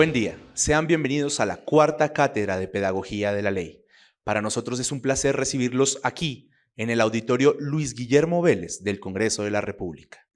Buen día, sean bienvenidos a la cuarta cátedra de Pedagogía de la Ley. Para nosotros es un placer recibirlos aquí, en el auditorio Luis Guillermo Vélez del Congreso de la República.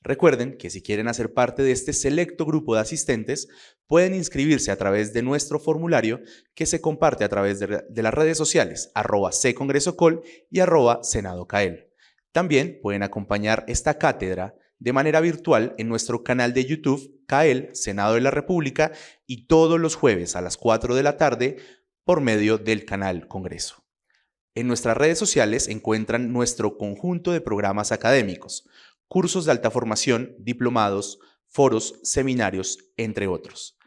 Recuerden que si quieren hacer parte de este selecto grupo de asistentes, pueden inscribirse a través de nuestro formulario que se comparte a través de las redes sociales @ccongresocol y @senadocael. También pueden acompañar esta cátedra de manera virtual en nuestro canal de YouTube, CAEL, Senado de la República, y todos los jueves a las 4 de la tarde por medio del canal Congreso. En nuestras redes sociales encuentran nuestro conjunto de programas académicos, cursos de alta formación, diplomados, foros, seminarios, entre otros.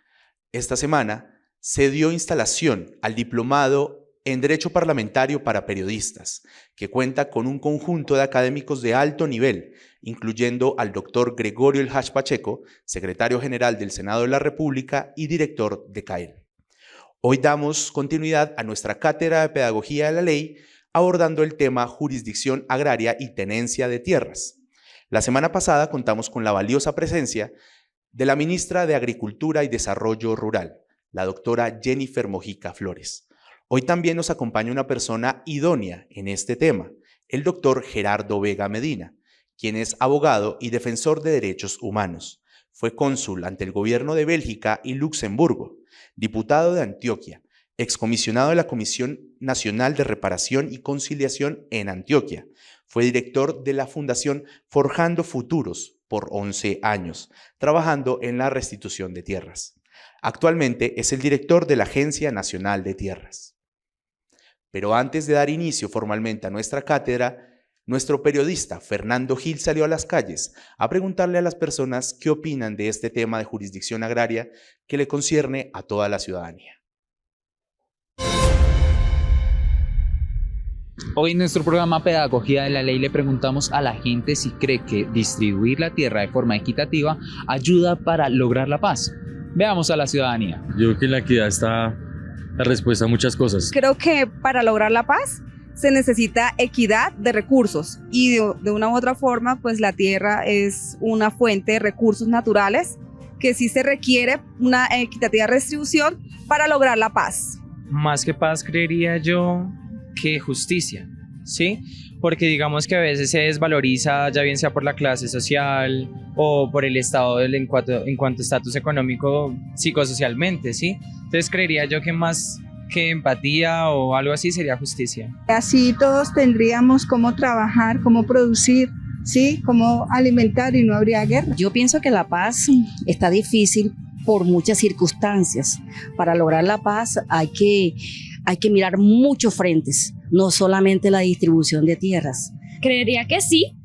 Esta semana se dio instalación al diplomado en Derecho Parlamentario para Periodistas, que cuenta con un conjunto de académicos de alto nivel, incluyendo al doctor Gregorio El Hach Pacheco, secretario general del Senado de la República y director de CAEL. Hoy damos continuidad a nuestra cátedra de Pedagogía de la Ley, abordando el tema Jurisdicción Agraria y Tenencia de Tierras. La semana pasada contamos con la valiosa presencia de la ministra de Agricultura y Desarrollo Rural, la doctora Jennifer Mojica Flores. Hoy también nos acompaña una persona idónea en este tema, el doctor Gerardo Vega Medina, quien es abogado y defensor de derechos humanos. Fue cónsul ante el gobierno de Bélgica y Luxemburgo, diputado de Antioquia, excomisionado de la Comisión Nacional de Reparación y Conciliación en Antioquia. Fue director de la Fundación Forjando Futuros por 11 años, trabajando en la restitución de tierras. Actualmente es el director de la Agencia Nacional de Tierras. Pero antes de dar inicio formalmente a nuestra cátedra, nuestro periodista Fernando Gil salió a las calles a preguntarle a las personas qué opinan de este tema de jurisdicción agraria que le concierne a toda la ciudadanía. Hoy en nuestro programa Pedagogía de la Ley le preguntamos a la gente si cree que distribuir la tierra de forma equitativa ayuda para lograr la paz. Veamos a la ciudadanía. Yo creo que en la equidad está la respuesta a muchas cosas. Creo que para lograr la paz se necesita equidad de recursos y de una u otra forma, pues la tierra es una fuente de recursos naturales que sí se requiere una equitativa distribución para lograr la paz. Más que paz, creería yo que justicia, ¿sí? Porque digamos que a veces se desvaloriza, ya bien sea por la clase social o por el estado en cuanto a estatus económico psicosocialmente, ¿sí? Entonces creería yo que más que empatía o algo así sería justicia. Así todos tendríamos cómo trabajar, cómo producir, ¿sí? Cómo alimentar y no habría guerra. Yo pienso que la paz está difícil por muchas circunstancias. Para lograr la paz hay que mirar muchos frentes, no solamente la distribución de tierras. Creería que sí,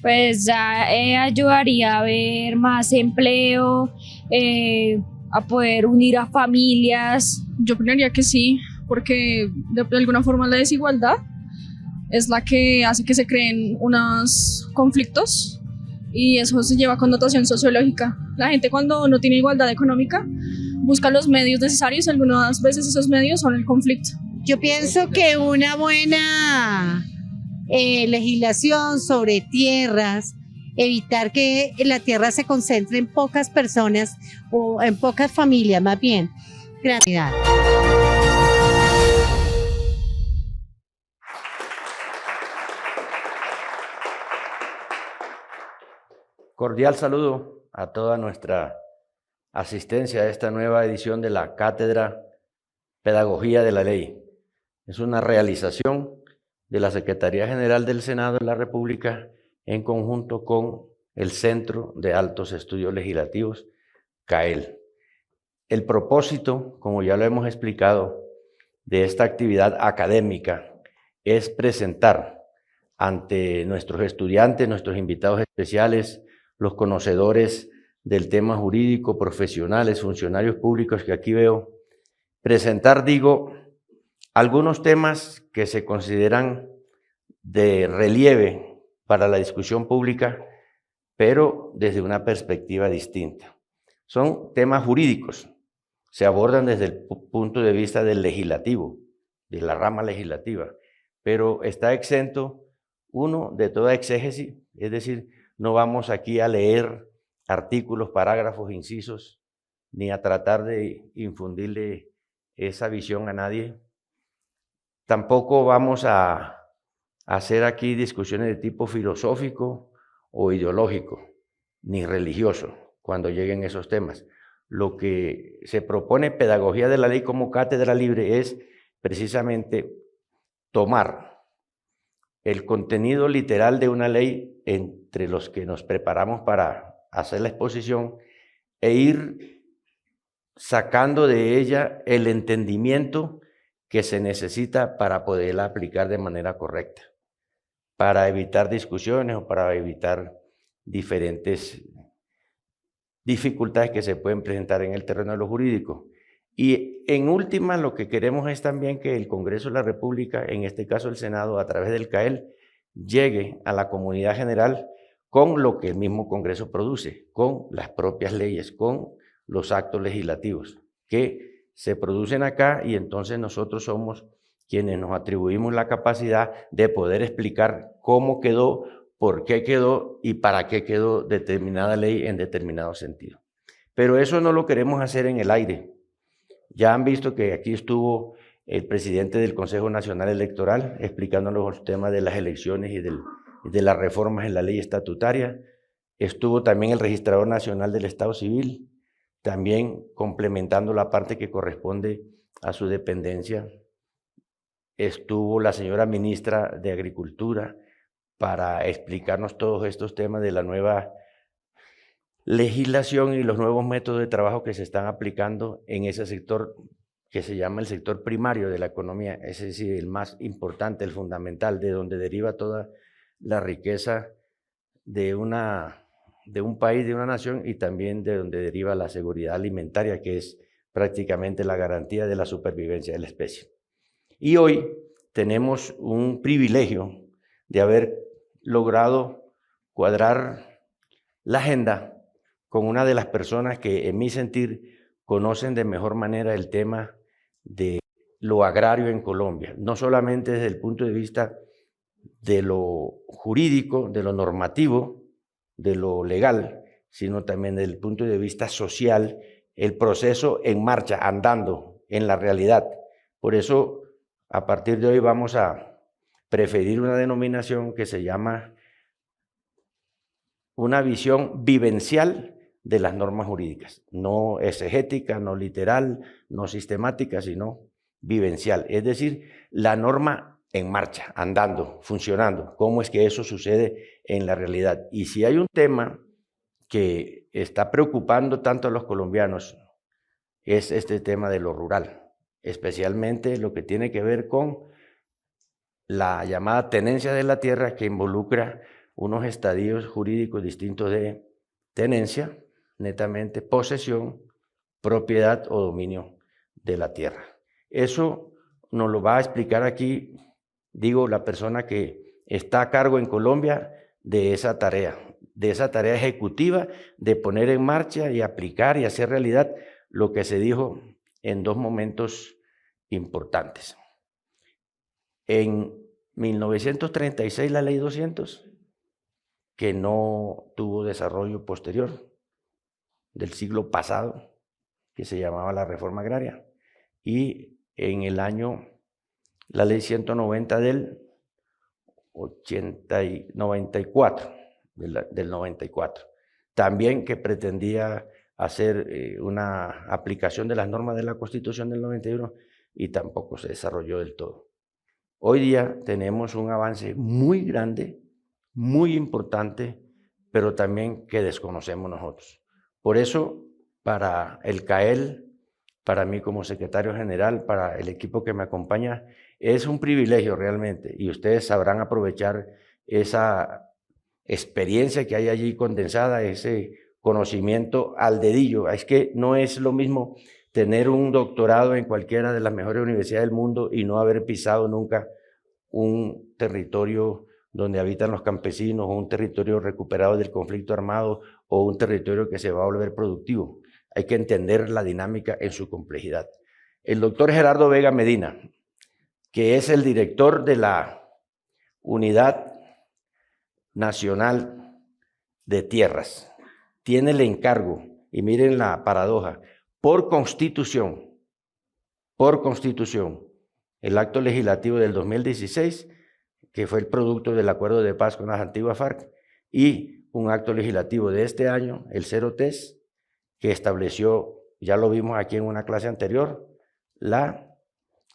pues ya ayudaría a ver más empleo, a poder unir a familias. Yo creería que sí, porque de alguna forma la desigualdad es la que hace que se creen unos conflictos y eso se lleva a connotación sociológica. La gente cuando no tiene igualdad económica busca los medios necesarios, algunas veces esos medios son el conflicto. Yo pienso que una buena legislación sobre tierras, evitar que la tierra se concentre en pocas personas o en pocas familias, más bien. Gracias. Cordial saludo a toda nuestra asistencia a esta nueva edición de la Cátedra Pedagogía de la Ley. Es una realización de la Secretaría General del Senado de la República en conjunto con el Centro de Altos Estudios Legislativos, CAEL. El propósito, como ya lo hemos explicado, de esta actividad académica es presentar ante nuestros estudiantes, nuestros invitados especiales, los conocedores del tema jurídico, profesionales, funcionarios públicos que aquí veo, presentar, algunos temas que se consideran de relieve para la discusión pública, pero desde una perspectiva distinta. Son temas jurídicos, se abordan desde el punto de vista del legislativo, de la rama legislativa, pero está exento uno de toda exégesis, es decir, no vamos aquí a leer artículos, parágrafos, incisos ni a tratar de infundirle esa visión a nadie. Tampoco vamos a hacer aquí discusiones de tipo filosófico o ideológico, ni religioso, cuando lleguen esos temas. Lo que se propone Pedagogía de la Ley como cátedra libre es precisamente tomar el contenido literal de una ley entre los que nos preparamos para hacer la exposición e ir sacando de ella el entendimiento que se necesita para poderla aplicar de manera correcta, para evitar discusiones o para evitar diferentes dificultades que se pueden presentar en el terreno de lo jurídico. Y en última, lo que queremos es también que el Congreso de la República, en este caso el Senado, a través del CAEL, llegue a la comunidad general con lo que el mismo Congreso produce, con las propias leyes, con los actos legislativos que se producen acá, y entonces nosotros somos quienes nos atribuimos la capacidad de poder explicar cómo quedó, por qué quedó y para qué quedó determinada ley en determinado sentido. Pero eso no lo queremos hacer en el aire. Ya han visto que aquí estuvo el presidente del Consejo Nacional Electoral explicándonos los temas de las elecciones y de las reformas en la ley estatutaria. Estuvo también el Registrador Nacional del Estado Civil, también complementando la parte que corresponde a su dependencia. Estuvo la señora ministra de Agricultura para explicarnos todos estos temas de la nueva legislación y los nuevos métodos de trabajo que se están aplicando en ese sector que se llama el sector primario de la economía, es decir, el más importante, el fundamental, de donde deriva toda la riqueza de un país, de una nación, y también de donde deriva la seguridad alimentaria, que es prácticamente la garantía de la supervivencia de la especie. Y hoy tenemos un privilegio de haber logrado cuadrar la agenda con una de las personas que, en mi sentir, conocen de mejor manera el tema de lo agrario en Colombia, no solamente desde el punto de vista de lo jurídico, de lo normativo, de lo legal, sino también desde el punto de vista social, el proceso en marcha, andando en la realidad. Por eso, a partir de hoy vamos a preferir una denominación que se llama una visión vivencial de las normas jurídicas, no exegética, no literal, no sistemática, sino vivencial, es decir, la norma en marcha, andando, funcionando, cómo es que eso sucede en la realidad. Y si hay un tema que está preocupando tanto a los colombianos, es este tema de lo rural, especialmente lo que tiene que ver con la llamada tenencia de la tierra, que involucra unos estadios jurídicos distintos de tenencia, netamente posesión, propiedad o dominio de la tierra. Eso nos lo va a explicar aquí, la persona que está a cargo en Colombia de esa tarea ejecutiva de poner en marcha y aplicar y hacer realidad lo que se dijo en dos momentos importantes. En 1936 la Ley 200, que no tuvo desarrollo posterior, del siglo pasado, que se llamaba la Reforma Agraria, y en el año la Ley 190 del 94, del 94, también que pretendía hacer una aplicación de las normas de la Constitución del 91 y tampoco se desarrolló del todo. Hoy día tenemos un avance muy grande, muy importante, pero también que desconocemos nosotros. Por eso, para el CAEL, para mí como secretario general, para el equipo que me acompaña, es un privilegio realmente, y ustedes sabrán aprovechar esa experiencia que hay allí condensada, ese conocimiento al dedillo. Es que no es lo mismo tener un doctorado en cualquiera de las mejores universidades del mundo y no haber pisado nunca un territorio donde habitan los campesinos, o un territorio recuperado del conflicto armado, o un territorio que se va a volver productivo. Hay que entender la dinámica en su complejidad. El doctor Gerardo Vega Medina, que es el director de la Unidad Nacional de Tierras, tiene el encargo, y miren la paradoja, por constitución, el acto legislativo del 2016, que fue el producto del acuerdo de paz con las antiguas FARC, y un acto legislativo de este año, el 0TES, que estableció, ya lo vimos aquí en una clase anterior, la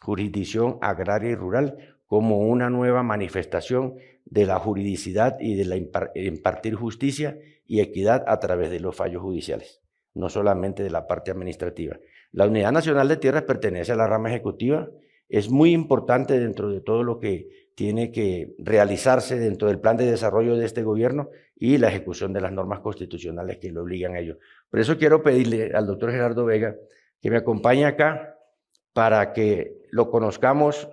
jurisdicción agraria y rural como una nueva manifestación de la juridicidad y de la impartir justicia y equidad a través de los fallos judiciales, no solamente de la parte administrativa. La Unidad Nacional de Tierras pertenece a la rama ejecutiva, es muy importante dentro de todo lo que tiene que realizarse dentro del plan de desarrollo de este gobierno y la ejecución de las normas constitucionales que lo obligan a ello. Por eso quiero pedirle al doctor Gerardo Vega que me acompañe acá para que lo conozcamos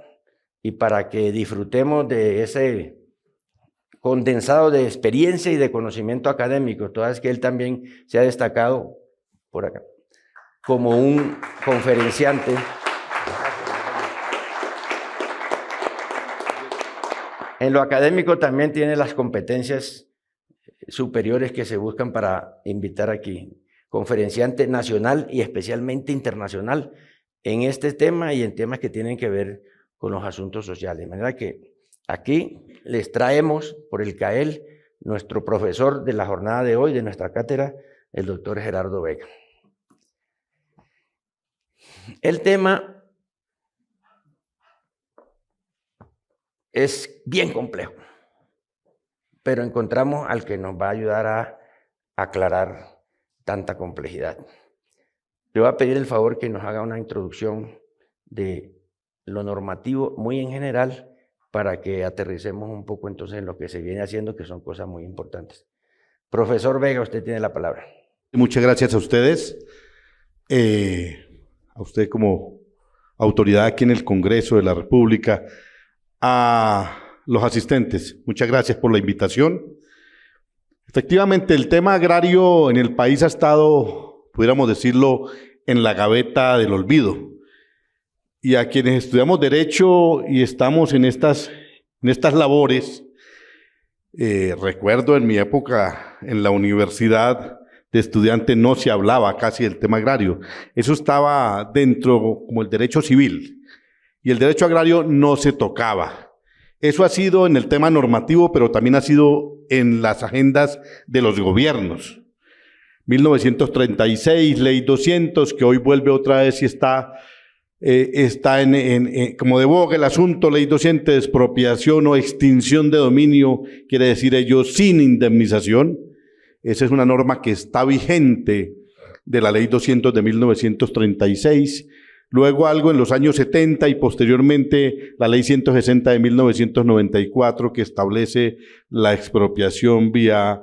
y para que disfrutemos de ese condensado de experiencia y de conocimiento académico, toda vez que él también se ha destacado por acá como un conferenciante. En lo académico también tiene las competencias superiores que se buscan para invitar aquí, conferenciante nacional y especialmente internacional en este tema y en temas que tienen que ver con los asuntos sociales. De manera que aquí les traemos por el CAEL nuestro profesor de la jornada de hoy, de nuestra cátedra, el doctor Gerardo Vega. El tema es bien complejo, pero encontramos al que nos va a ayudar a aclarar tanta complejidad. Le voy a pedir el favor que nos haga una introducción de lo normativo muy en general para que aterricemos un poco entonces en lo que se viene haciendo, que son cosas muy importantes. Profesor Vega, usted tiene la palabra. Muchas gracias a ustedes, a usted como autoridad aquí en el Congreso de la República, a los asistentes. Muchas gracias por la invitación. Efectivamente, el tema agrario en el país ha estado, pudiéramos decirlo, en la gaveta del olvido. Y a quienes estudiamos Derecho y estamos en estas labores, recuerdo en mi época en la universidad de estudiante no se hablaba casi del tema agrario. Eso estaba dentro como el derecho civil y el derecho agrario no se tocaba. Eso ha sido en el tema normativo, pero también ha sido en las agendas de los gobiernos. 1936, Ley 200, que hoy vuelve otra vez y está como de boga el asunto, Ley 200 de expropiación o extinción de dominio, quiere decir ello sin indemnización. Esa es una norma que está vigente de la Ley 200 de 1936. Luego algo en los años 70 y posteriormente la Ley 160 de 1994 que establece la expropiación vía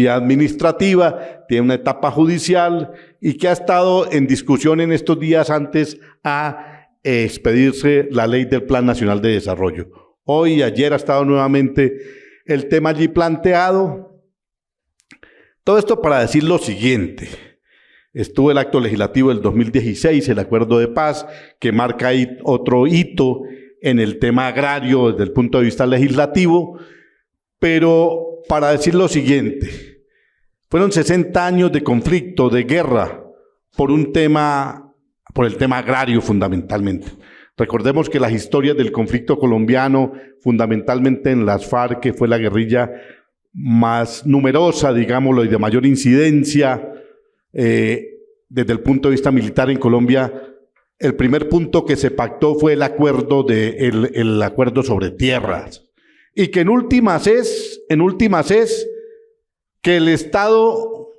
administrativa, tiene una etapa judicial y que ha estado en discusión en estos días antes a expedirse la Ley del Plan Nacional de Desarrollo. Hoy y ayer ha estado nuevamente el tema allí planteado. Todo esto para decir lo siguiente. Estuvo el acto legislativo del 2016, el acuerdo de paz, que marca ahí otro hito en el tema agrario desde el punto de vista legislativo, pero para decir lo siguiente, fueron 60 años de conflicto, de guerra, por el tema agrario fundamentalmente. Recordemos que las historias del conflicto colombiano, fundamentalmente en las FARC, que fue la guerrilla más numerosa, digámoslo, y de mayor incidencia, desde el punto de vista militar en Colombia, el primer punto que se pactó fue el acuerdo sobre tierras, y que en últimas es que el Estado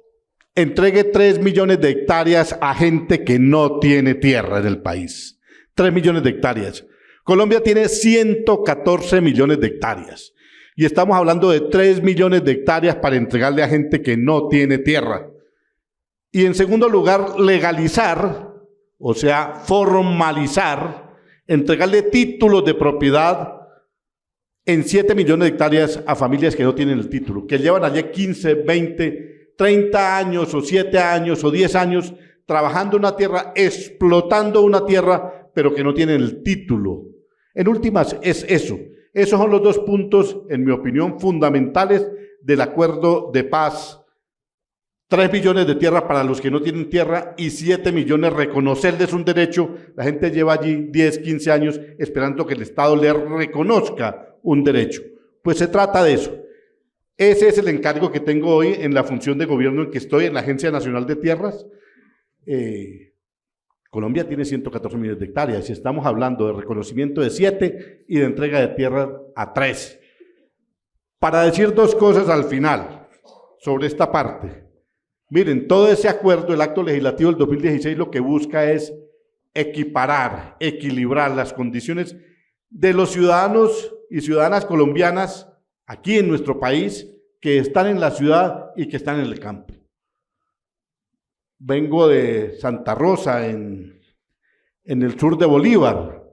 entregue 3 millones de hectáreas a gente que no tiene tierra en el país. 3 millones de hectáreas. Colombia tiene 114 millones de hectáreas. Y estamos hablando de 3 millones de hectáreas para entregarle a gente que no tiene tierra. Y en segundo lugar, legalizar, o sea, formalizar, entregarle títulos de propiedad en 7 millones de hectáreas a familias que no tienen el título, que llevan allí 15, 20, 30 años o 7 años o 10 años trabajando una tierra, explotando una tierra, pero que no tienen el título. En últimas, es eso. Esos son los dos puntos, en mi opinión, fundamentales del acuerdo de paz 3 millones de tierra para los que no tienen tierra y 7 millones reconocerles un derecho. La gente lleva allí 10, 15 años esperando que el Estado le reconozca un derecho. Pues se trata de eso. Ese es el encargo que tengo hoy en la función de gobierno en que estoy, en la Agencia Nacional de Tierras. Colombia tiene 114 millones de hectáreas y estamos hablando de reconocimiento de 7 y de entrega de tierra a 3. Para decir 2 cosas al final sobre esta parte. Miren, todo ese acuerdo, el acto legislativo del 2016, lo que busca es equiparar, equilibrar las condiciones de los ciudadanos y ciudadanas colombianas aquí en nuestro país que están en la ciudad y que están en el campo. Vengo de Santa Rosa, en el sur de Bolívar,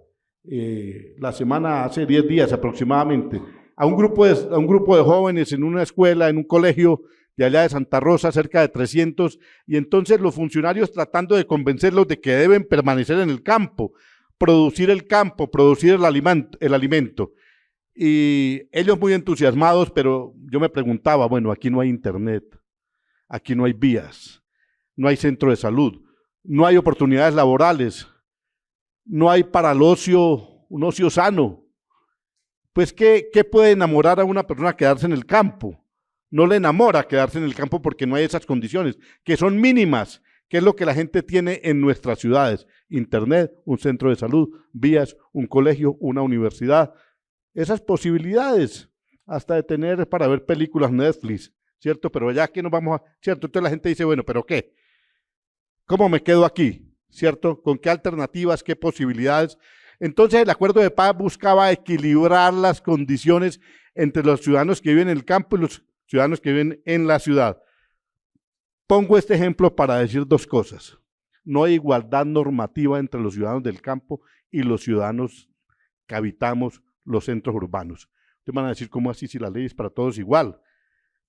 hace 10 días aproximadamente, a un grupo de jóvenes en una escuela, en un colegio de allá de Santa Rosa, cerca de 300, y entonces los funcionarios tratando de convencerlos de que deben permanecer en el campo, producir el alimento. Y ellos muy entusiasmados, pero yo me preguntaba, bueno, aquí no hay internet, aquí no hay vías, no hay centro de salud, no hay oportunidades laborales, no hay para el ocio, un ocio sano. Pues, ¿qué puede enamorar a una persona a quedarse en el campo? No le enamora quedarse en el campo porque no hay esas condiciones, que son mínimas, que es lo que la gente tiene en nuestras ciudades. Internet, un centro de salud, vías, un colegio, una universidad. Esas posibilidades, hasta de tener para ver películas Netflix, ¿cierto? Pero ya que nos vamos a, ¿cierto? Entonces la gente dice, bueno, ¿pero qué? ¿Cómo me quedo aquí? ¿Cierto? ¿Con qué alternativas, qué posibilidades? Entonces el acuerdo de paz buscaba equilibrar las condiciones entre los ciudadanos que viven en el campo y los ciudadanos que viven en la ciudad. Pongo este ejemplo para decir 2 cosas. No hay igualdad normativa entre los ciudadanos del campo y los ciudadanos que habitamos los centros urbanos. Ustedes van a decir, ¿cómo así si la ley es para todos igual?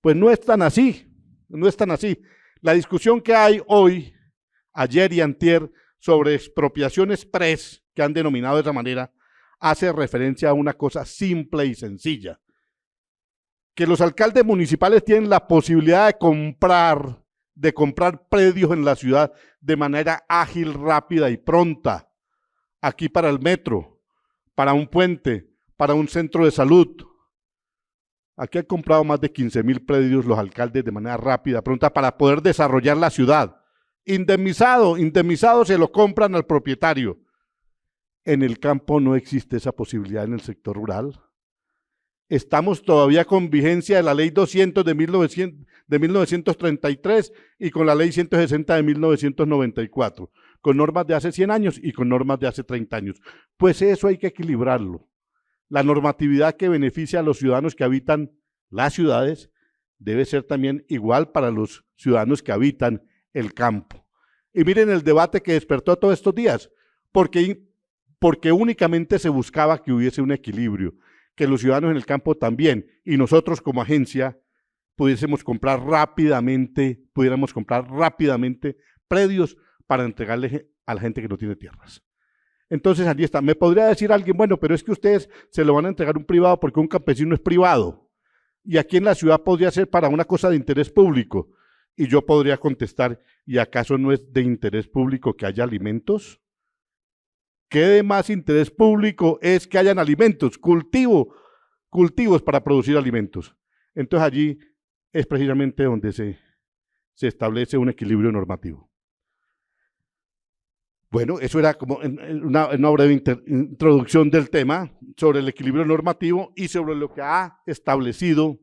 Pues no es tan así, no es tan así. La discusión que hay hoy, ayer y antier, sobre expropiaciones express, que han denominado de esa manera, hace referencia a una cosa simple y sencilla. Que los alcaldes municipales tienen la posibilidad de comprar predios en la ciudad de manera ágil, rápida y pronta. Aquí para el metro, para un puente, para un centro de salud. Aquí han comprado más de 15.000 predios los alcaldes de manera rápida, pronta, para poder desarrollar la ciudad. Indemnizado se lo compran al propietario. En el campo no existe esa posibilidad en el sector rural. Estamos todavía con vigencia de la ley 200 de 1933 y con la ley 160 de 1994, con normas de hace 100 años y con normas de hace 30 años. Pues eso hay que equilibrarlo. La normatividad que beneficia a los ciudadanos que habitan las ciudades debe ser también igual para los ciudadanos que habitan el campo. Y miren el debate que despertó todos estos días, porque únicamente se buscaba que hubiese un equilibrio, que los ciudadanos en el campo también, y nosotros como agencia, pudiéramos comprar rápidamente predios para entregarle a la gente que no tiene tierras. Entonces, allí está. Me podría decir alguien, bueno, pero es que ustedes se lo van a entregar a un privado porque un campesino es privado, y aquí en la ciudad podría ser para una cosa de interés público. Y yo podría contestar, ¿y acaso no es de interés público que haya alimentos? ¿Qué de más interés público es que hayan alimentos, cultivos para producir alimentos? Entonces allí es precisamente donde se establece un equilibrio normativo. Bueno, eso era como una breve introducción del tema sobre el equilibrio normativo y sobre lo que ha establecido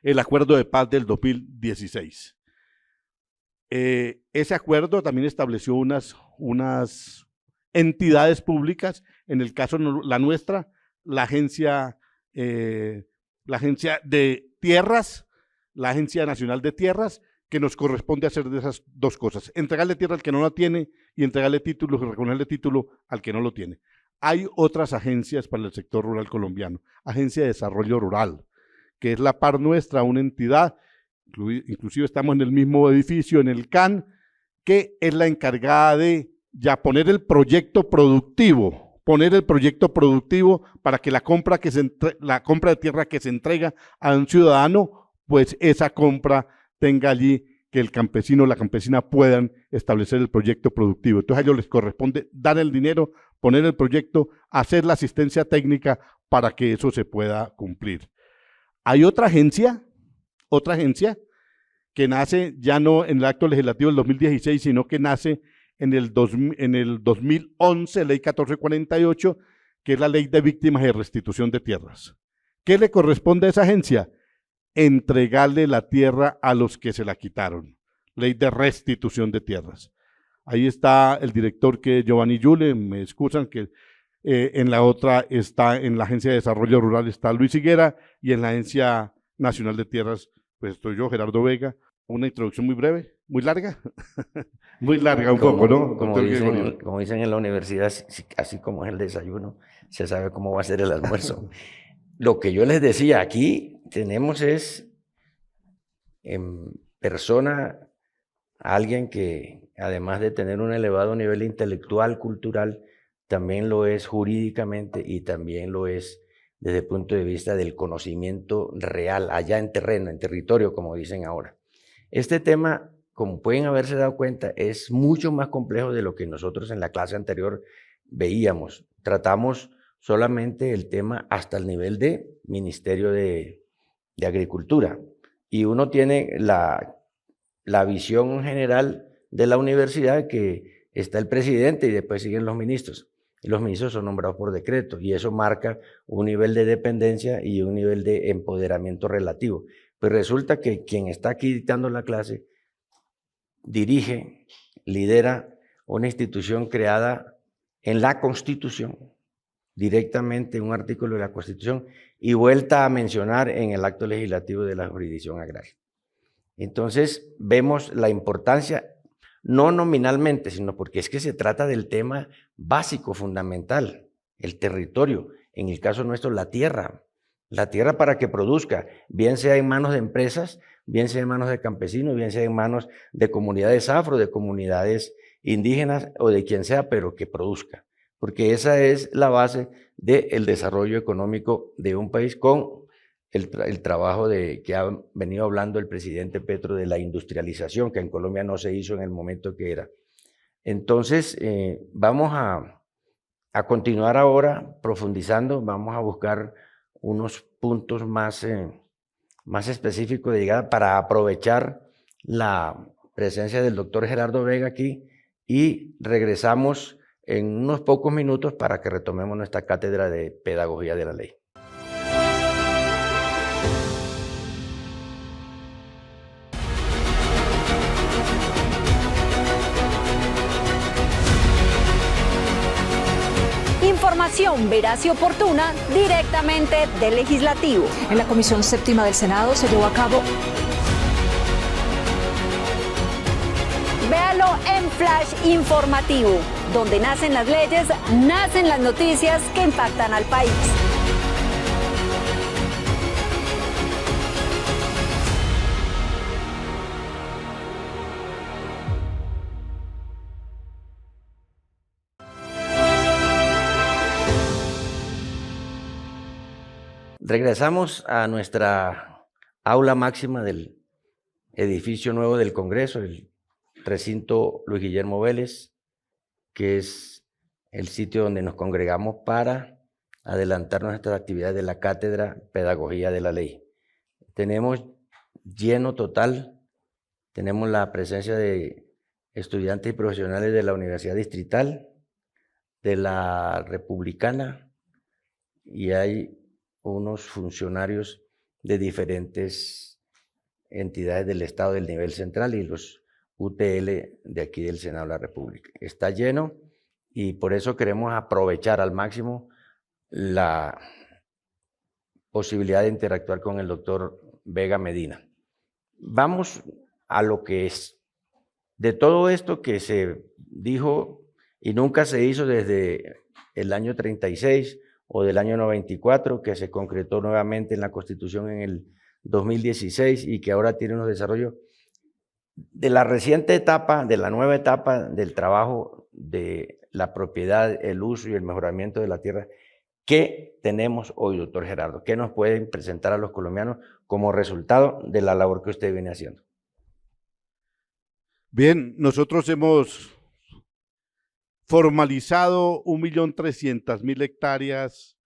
el acuerdo de paz del 2016. Ese acuerdo también estableció unas entidades públicas, en el caso la nuestra, la agencia de tierras, la Agencia Nacional de Tierras, que nos corresponde hacer de esas 2 cosas, entregarle tierra al que no la tiene y entregarle títulos y reconocerle título al que no lo tiene. Hay otras agencias para el sector rural colombiano, Agencia de Desarrollo Rural, que es la par nuestra, una entidad, inclusive estamos en el mismo edificio, en el CAN, que es la encargada de ya poner el proyecto productivo para que la compra de tierra que se entrega a un ciudadano, pues esa compra tenga allí que el campesino o la campesina puedan establecer el proyecto productivo. Entonces a ellos les corresponde dar el dinero, poner el proyecto, hacer la asistencia técnica para que eso se pueda cumplir. Hay otra agencia que nace ya no en el acto legislativo del 2016, sino que nace en el 2011, ley 1448, que es la ley de víctimas y restitución de tierras. ¿Qué le corresponde a esa agencia? Entregarle la tierra a los que se la quitaron. Ley de restitución de tierras. Ahí está el director, que es Giovanni Yule, me excusan que en la otra está, en la Agencia de Desarrollo Rural está Luis Higuera, y en la Agencia Nacional de Tierras pues estoy yo, Gerardo Vega. Una introducción muy breve, muy larga, muy larga un poco, ¿no? Como dicen en la universidad, así como es el desayuno, se sabe cómo va a ser el almuerzo. Lo que yo les decía, aquí tenemos es en persona a alguien que, además de tener un elevado nivel intelectual, cultural, también lo es jurídicamente y también lo es desde el punto de vista del conocimiento real, allá en terreno, en territorio, como dicen ahora. Este tema, como pueden haberse dado cuenta, es mucho más complejo de lo que nosotros en la clase anterior veíamos. Tratamos solamente el tema hasta el nivel de Ministerio de Agricultura. Y uno tiene la visión general de la universidad, que está el presidente y después siguen los ministros. Y los ministros son nombrados por decreto, y eso marca un nivel de dependencia y un nivel de empoderamiento relativo. Pues resulta que quien está aquí dictando la clase dirige, lidera una institución creada en la Constitución, directamente un artículo de la Constitución, y vuelta a mencionar en el acto legislativo de la jurisdicción agraria. Entonces vemos la importancia, no nominalmente, sino porque es que se trata del tema básico, fundamental, el territorio, en el caso nuestro la tierra para que produzca, bien sea en manos de empresas, bien sea en manos de campesinos, bien sea en manos de comunidades afro, de comunidades indígenas o de quien sea, pero que produzca, porque esa es la base del desarrollo económico de un país, con el trabajo que ha venido hablando el presidente Petro de la industrialización, que en Colombia no se hizo en el momento que era. Entonces, vamos a continuar ahora profundizando, vamos a buscar unos puntos más específicos de llegada para aprovechar la presencia del doctor Gerardo Vega aquí, y regresamos en unos pocos minutos para que retomemos nuestra cátedra de Pedagogía de la Ley. Información veraz y oportuna directamente del Legislativo. En la Comisión Séptima del Senado se llevó a cabo. Véalo en Flash Informativo, donde nacen las leyes, nacen las noticias que impactan al país. Regresamos a nuestra aula máxima del edificio nuevo del Congreso, el recinto Luis Guillermo Vélez, que es el sitio donde nos congregamos para adelantar nuestras actividades de la Cátedra Pedagogía de la Ley. Tenemos lleno total, tenemos la presencia de estudiantes y profesionales de la Universidad Distrital, de la Republicana, y hay unos funcionarios de diferentes entidades del Estado del nivel central y los UTL de aquí del Senado de la República. Está lleno, y por eso queremos aprovechar al máximo la posibilidad de interactuar con el doctor Vega Medina. Vamos a lo que es. De todo esto que se dijo y nunca se hizo desde el año 36 o del año 94, que se concretó nuevamente en la Constitución en el 2016 y que ahora tiene unos desarrollos, de la reciente etapa, de la nueva etapa del trabajo de la propiedad, el uso y el mejoramiento de la tierra. ¿Qué tenemos hoy, doctor Gerardo? ¿Qué nos pueden presentar a los colombianos como resultado de la labor que usted viene haciendo? Bien, nosotros hemos formalizado 1.300.000 hectáreas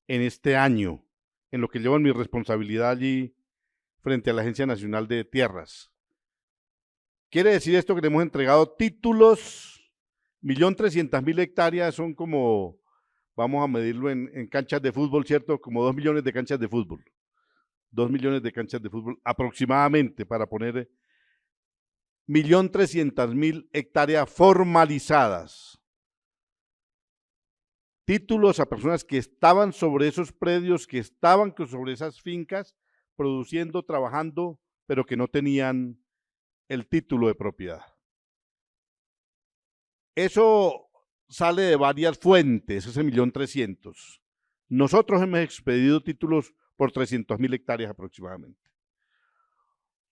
en este año, en lo que llevo en mi responsabilidad allí frente a la Agencia Nacional de Tierras. Quiere decir esto que le hemos entregado títulos, 1.300.000 hectáreas son como, vamos a medirlo en canchas de fútbol, ¿cierto? Como 2 millones de canchas de fútbol. 2 millones de canchas de fútbol aproximadamente, para poner 1.300.000 hectáreas formalizadas. Títulos a personas que estaban sobre esos predios, que estaban sobre esas fincas, produciendo, trabajando, pero que no tenían el título de propiedad. Eso sale de varias fuentes, ese 1.300.000. Nosotros hemos expedido títulos por 300.000 hectáreas aproximadamente.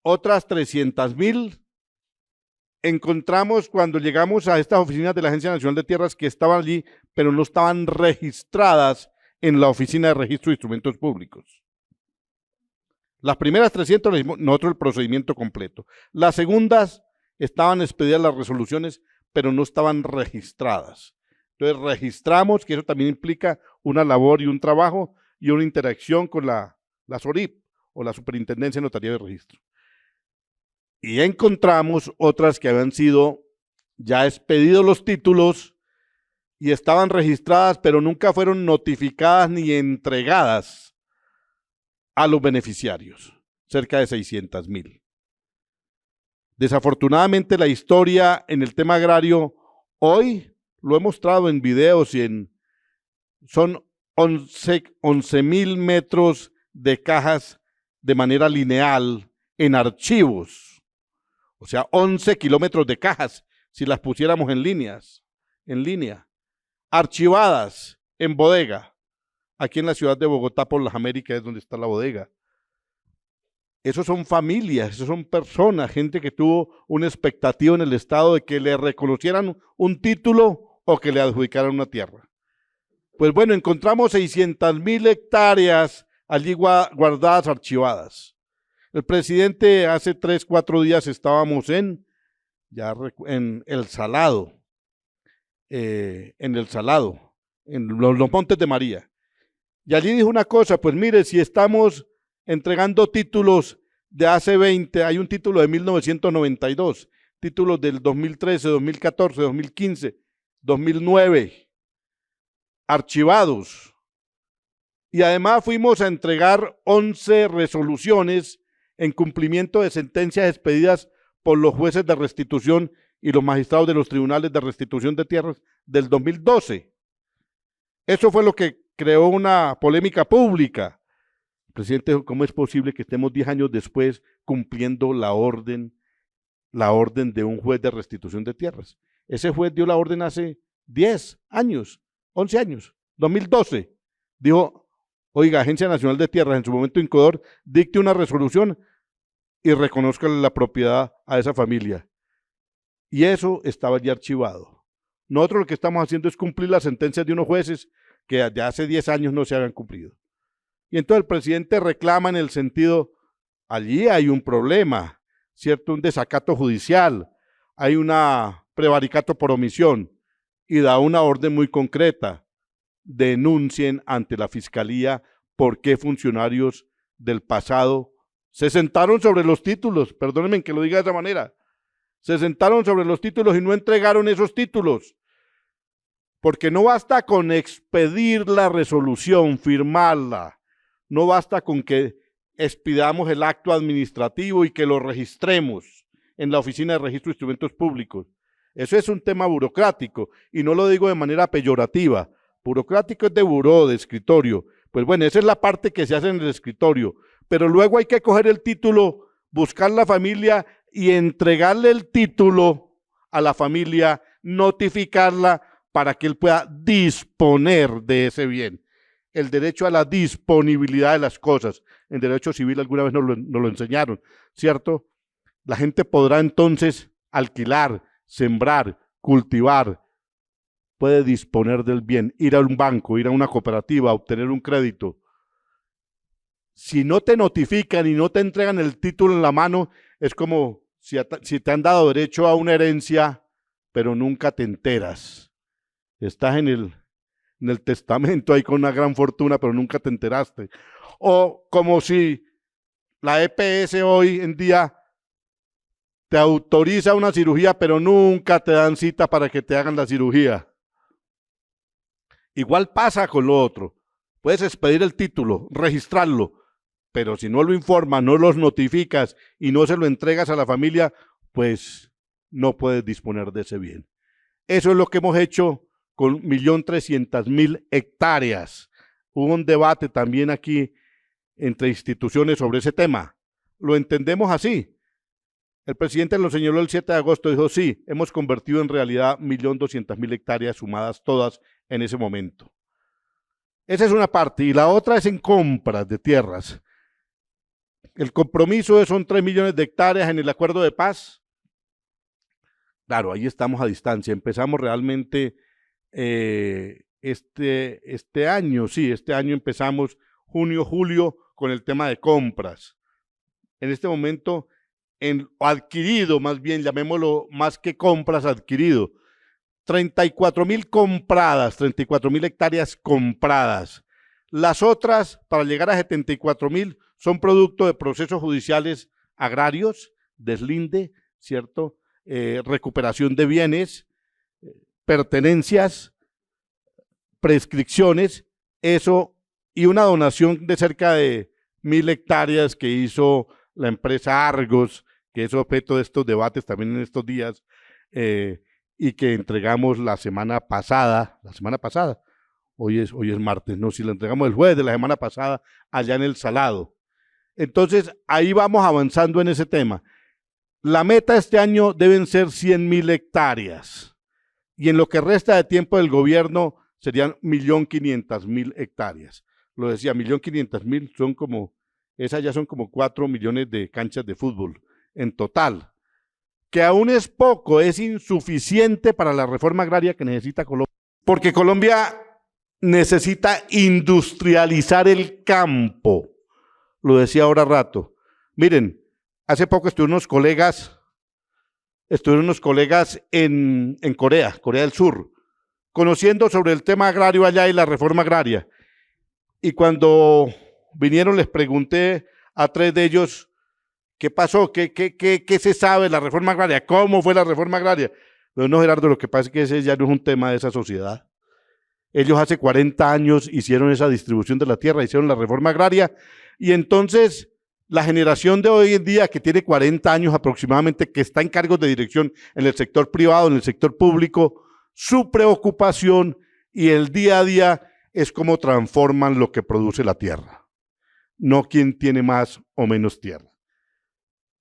Otras 300.000 encontramos cuando llegamos a estas oficinas de la Agencia Nacional de Tierras que estaban allí, pero no estaban registradas en la Oficina de Registro de Instrumentos Públicos. Las primeras 300 le dimos nosotros el procedimiento completo. Las segundas estaban expedidas las resoluciones, pero no estaban registradas. Entonces registramos, que eso también implica una labor y un trabajo y una interacción con la SORIP o la Superintendencia Notarial de Registro. Y encontramos otras que habían sido ya expedidos los títulos y estaban registradas, pero nunca fueron notificadas ni entregadas a los beneficiarios, cerca de 600.000. Desafortunadamente la historia en el tema agrario, hoy lo he mostrado en videos y son 11.000 metros de cajas de manera lineal en archivos. O sea, 11 kilómetros de cajas, si las pusiéramos en línea, archivadas en bodega, aquí en la ciudad de Bogotá, por las Américas, es donde está la bodega. Esos son familias, esos son personas, gente que tuvo una expectativa en el Estado de que le reconocieran un título o que le adjudicaran una tierra. Pues bueno, encontramos 600.000 hectáreas allí guardadas, archivadas. El presidente hace 3, 4 días estábamos en El Salado, en los Montes de María. Y allí dijo una cosa, pues mire, si estamos entregando títulos de hace 20, hay un título de 1992, títulos del 2013, 2014, 2015, 2009, archivados. Y además fuimos a entregar 11 resoluciones en cumplimiento de sentencias expedidas por los jueces de restitución y los magistrados de los tribunales de restitución de tierras del 2012. Eso fue lo que creó una polémica pública. Presidente, ¿cómo es posible que estemos 10 años después cumpliendo la orden de un juez de restitución de tierras? Ese juez dio la orden hace 10 años, 11 años, 2012. Dijo, oiga, Agencia Nacional de Tierras, en su momento Incodor, dicte una resolución y reconozca la propiedad a esa familia. Y eso estaba ya archivado. Nosotros lo que estamos haciendo es cumplir las sentencias de unos jueces que de hace 10 años no se habían cumplido. Y entonces el presidente reclama en el sentido, allí hay un problema, ¿cierto? Un desacato judicial, hay una prevaricato por omisión y da una orden muy concreta. Denuncien ante la Fiscalía por qué funcionarios del pasado se sentaron sobre los títulos, perdónenme que lo diga de esa manera, se sentaron sobre los títulos y no entregaron esos títulos. Porque no basta con expedir la resolución, firmarla, no basta con que expidamos el acto administrativo y que lo registremos en la Oficina de Registro de Instrumentos Públicos. Eso es un tema burocrático y no lo digo de manera peyorativa. Burocrático es de buró, de escritorio. Pues bueno, esa es la parte que se hace en el escritorio. Pero luego hay que coger el título, buscar la familia y entregarle el título a la familia, notificarla para que él pueda disponer de ese bien. El derecho a la disponibilidad de las cosas. En derecho civil alguna vez nos lo enseñaron, ¿cierto? La gente podrá entonces alquilar, sembrar, cultivar, puede disponer del bien, ir a un banco, ir a una cooperativa, obtener un crédito. Si no te notifican y no te entregan el título en la mano, es como si te han dado derecho a una herencia, pero nunca te enteras. Estás en el testamento ahí con una gran fortuna, pero nunca te enteraste. O como si la EPS hoy en día te autoriza una cirugía, pero nunca te dan cita para que te hagan la cirugía. Igual pasa con lo otro. Puedes expedir el título, registrarlo, pero si no lo informas, no los notificas y no se lo entregas a la familia, pues no puedes disponer de ese bien. Eso es lo que hemos hecho con 1.300.000 hectáreas. Hubo un debate también aquí entre instituciones sobre ese tema. Lo entendemos así. El presidente lo señaló el 7 de agosto, dijo, sí, hemos convertido en realidad 1.200.000 hectáreas sumadas todas en ese momento. Esa es una parte, y la otra es en compras de tierras. El compromiso son 3 millones de hectáreas en el acuerdo de paz. Claro, ahí estamos a distancia. Empezamos realmente este año empezamos junio, julio con el tema de compras. En este momento, adquirido, más bien, llamémoslo más que compras, adquirido. 34.000 compradas, 34.000 hectáreas compradas. Las otras, para llegar a 74.000, son producto de procesos judiciales agrarios, deslinde, ¿cierto? Recuperación de bienes, pertenencias, prescripciones, eso, y una donación de cerca de 1.000 hectáreas que hizo la empresa Argos, que es objeto de estos debates también en estos días, y que entregamos la semana pasada, hoy es martes, no, si la entregamos el jueves de la semana pasada, allá en El Salado. Entonces, ahí vamos avanzando en ese tema. La meta este año deben ser 100.000 hectáreas, y en lo que resta de tiempo del gobierno serían 1.500.000 hectáreas. Lo decía, 1.500.000 son como, esas ya son como 4 millones de canchas de fútbol en total, que aún es poco, es insuficiente para la reforma agraria que necesita Colombia, porque Colombia necesita industrializar el campo, lo decía ahora rato. Miren, hace poco estuvieron unos colegas en Corea del Sur, conociendo sobre el tema agrario allá y la reforma agraria, y cuando vinieron les pregunté a 3 de ellos, ¿qué pasó? ¿Qué se sabe de la reforma agraria? ¿Cómo fue la reforma agraria? No, Gerardo, lo que pasa es que ese ya no es un tema de esa sociedad. Ellos hace 40 años hicieron esa distribución de la tierra, hicieron la reforma agraria, y entonces la generación de hoy en día, que tiene 40 años aproximadamente, que está en cargos de dirección en el sector privado, en el sector público, su preocupación y el día a día es cómo transforman lo que produce la tierra, no quién tiene más o menos tierra.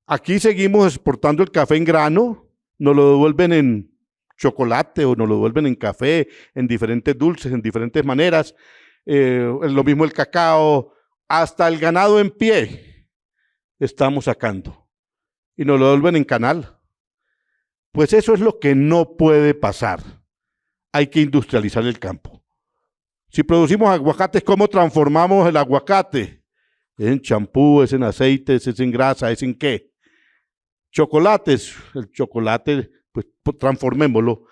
Aquí seguimos exportando el café en grano, nos lo devuelven en chocolate o nos lo devuelven en café, en diferentes dulces, en diferentes maneras, lo mismo el cacao, hasta el ganado en pie estamos sacando y nos lo devuelven en canal. Pues eso es lo que no puede pasar. Hay que industrializar el campo. Si producimos aguacates, ¿cómo transformamos el aguacate? ¿Es en champú, es en aceites, es en grasa, es en qué? Chocolates, el chocolate, pues transformémoslo.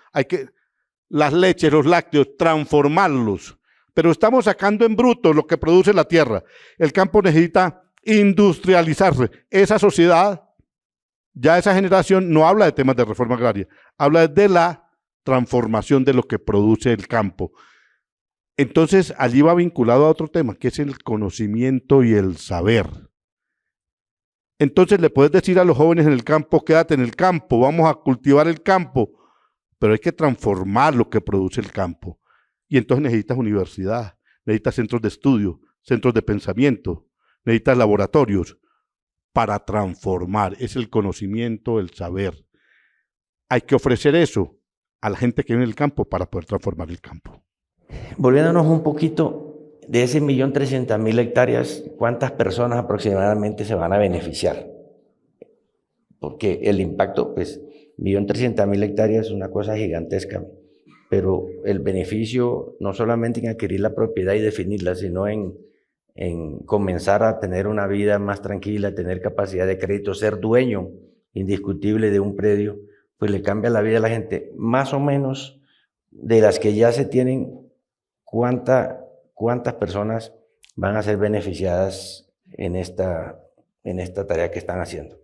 Las leches, los lácteos, transformarlos. Pero estamos sacando en bruto lo que produce la tierra. El campo necesita industrializarse. Esa sociedad, ya esa generación no habla de temas de reforma agraria, habla de la transformación de lo que produce el campo. Entonces, allí va vinculado a otro tema, que es el conocimiento y el saber. Entonces, le puedes decir a los jóvenes en el campo, quédate en el campo, vamos a cultivar el campo, pero hay que transformar lo que produce el campo. Y entonces necesitas universidad, necesitas centros de estudio, centros de pensamiento, necesitas laboratorios para transformar. Es el conocimiento, el saber. Hay que ofrecer eso a la gente que vive en el campo para poder transformar el campo. Volviéndonos un poquito, de ese 1.300.000 hectáreas, ¿cuántas personas aproximadamente se van a beneficiar? Porque el impacto, pues, 1.300.000 hectáreas es una cosa gigantesca, pero el beneficio no solamente en adquirir la propiedad y definirla, sino en comenzar a tener una vida más tranquila, tener capacidad de crédito, ser dueño indiscutible de un predio, pues le cambia la vida a la gente. Más o menos de las que ya se tienen, ¿cuántas personas van a ser beneficiadas en esta tarea que están haciendo?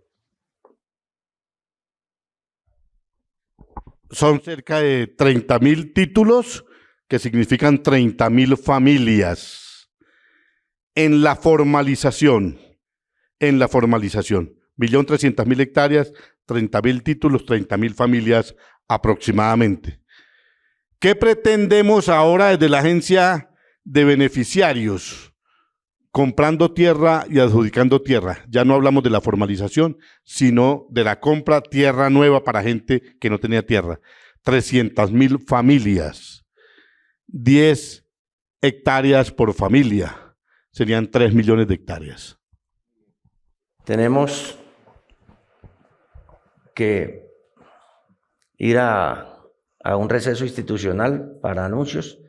Son cerca de 30.000 títulos, que significan 30.000 familias. En la formalización, 1.300.000 hectáreas, 30.000 títulos, 30.000 familias aproximadamente. ¿Qué pretendemos ahora desde la agencia de beneficiarios? Comprando tierra y adjudicando tierra. Ya no hablamos de la formalización, sino de la compra tierra nueva para gente que no tenía tierra. 300.000 familias, 10 hectáreas por familia, serían 3 millones de hectáreas. Tenemos que ir a un receso institucional para anuncios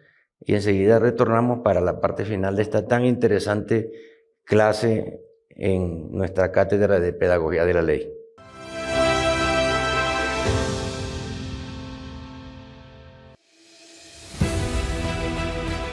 y enseguida retornamos para la parte final de esta tan interesante clase en nuestra cátedra de Pedagogía de la Ley.